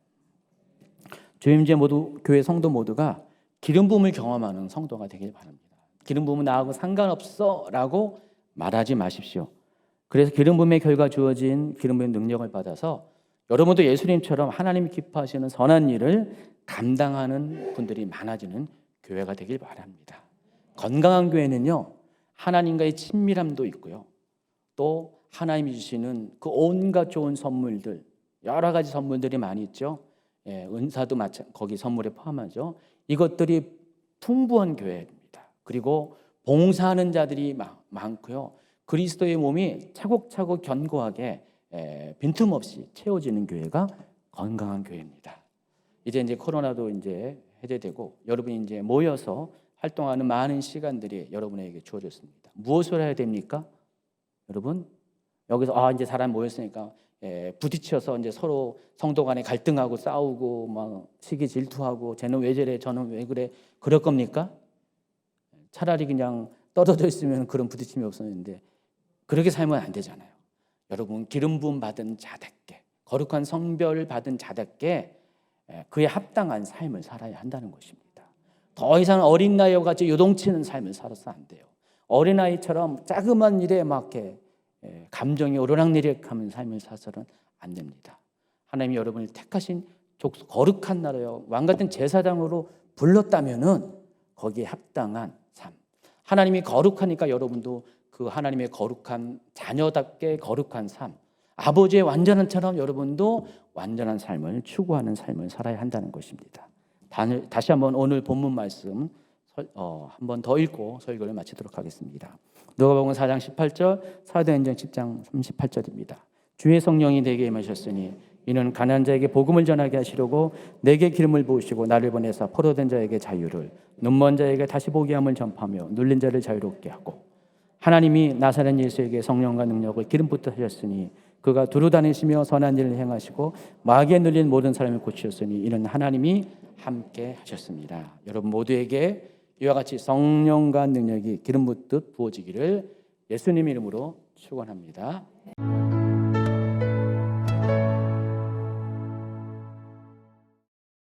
주임제 모두 교회 성도 모두가 기름 부음을 경험하는 성도가 되길 바랍니다. 기름 부음은 나하고 상관없어라고 말하지 마십시오. 그래서 기름 부음의 결과 주어진 기름 부음의 능력을 받아서 여러분도 예수님처럼 하나님이 기뻐하시는 선한 일을 감당하는 분들이 많아지는 교회가 되길 바랍니다. 건강한 교회는요 하나님과의 친밀함도 있고요 또 하나님이 주시는 그 온갖 좋은 선물들 여러 가지 선물들이 많이 있죠. 은사도 거기 선물에 포함하죠. 이것들이 풍부한 교회입니다. 그리고 봉사하는 자들이 많고요. 그리스도의 몸이 차곡차곡 견고하게 빈틈없이 채워지는 교회가 건강한 교회입니다. 이제 코로나도 이제 해제되고 여러분이 이제 모여서 활동하는 많은 시간들이 여러분에게 주어졌습니다. 무엇을 해야 됩니까? 여러분 여기서 이제 사람 모였으니까 부딪혀서 이제 서로 성도 간에 갈등하고 싸우고 막 시기 질투하고 쟤는 왜 저래 저는 왜 그래 그럴 겁니까? 차라리 그냥 떨어져 있으면 그런 부딪힘이 없었는데 그렇게 살면 안 되잖아요. 여러분 기름 부음 받은 자답게 거룩한 성별을 받은 자답게 그에 합당한 삶을 살아야 한다는 것입니다. 더 이상 어린 나이와 같이 요동치는 삶을 살아서 안 돼요. 어린아이처럼 자그만 일에 막 감정이 오르락내리락하는 삶을 살아서는 안 됩니다. 하나님이 여러분을 택하신 거룩한 나라요 왕같은 제사장으로 불렀다면은 거기에 합당한 삶. 하나님이 거룩하니까 여러분도 그 하나님의 거룩한 자녀답게 거룩한 삶. 아버지의 완전한 처럼 여러분도 완전한 삶을 추구하는 삶을 살아야 한다는 것입니다. 다시 한번 오늘 본문 말씀 한 번 더 읽고 설교를 마치도록 하겠습니다. 누가복음 4장 18절, 사도행전 10장 38절입니다. 주의 성령이 내게 임하셨으니 이는 가난한 자에게 복음을 전하게 하시려고 내게 기름을 부으시고 나를 보내사 포로된 자에게 자유를, 눈먼 자에게 다시 보게 함을 전파하며 눌린 자를 자유롭게 하고, 하나님이 나사렛 예수에게 성령과 능력을 기름 붓게 하셨으니 그가 두루 다니시며 선한 일을 행하시고 마귀에 눌린 모든 사람을 고치셨으니 이는 하나님이 함께 하셨습니다. 여러분 모두에게 이와 같이 성령과 능력이 기름 붓듯 부어지기를 예수님 이름으로 축원합니다.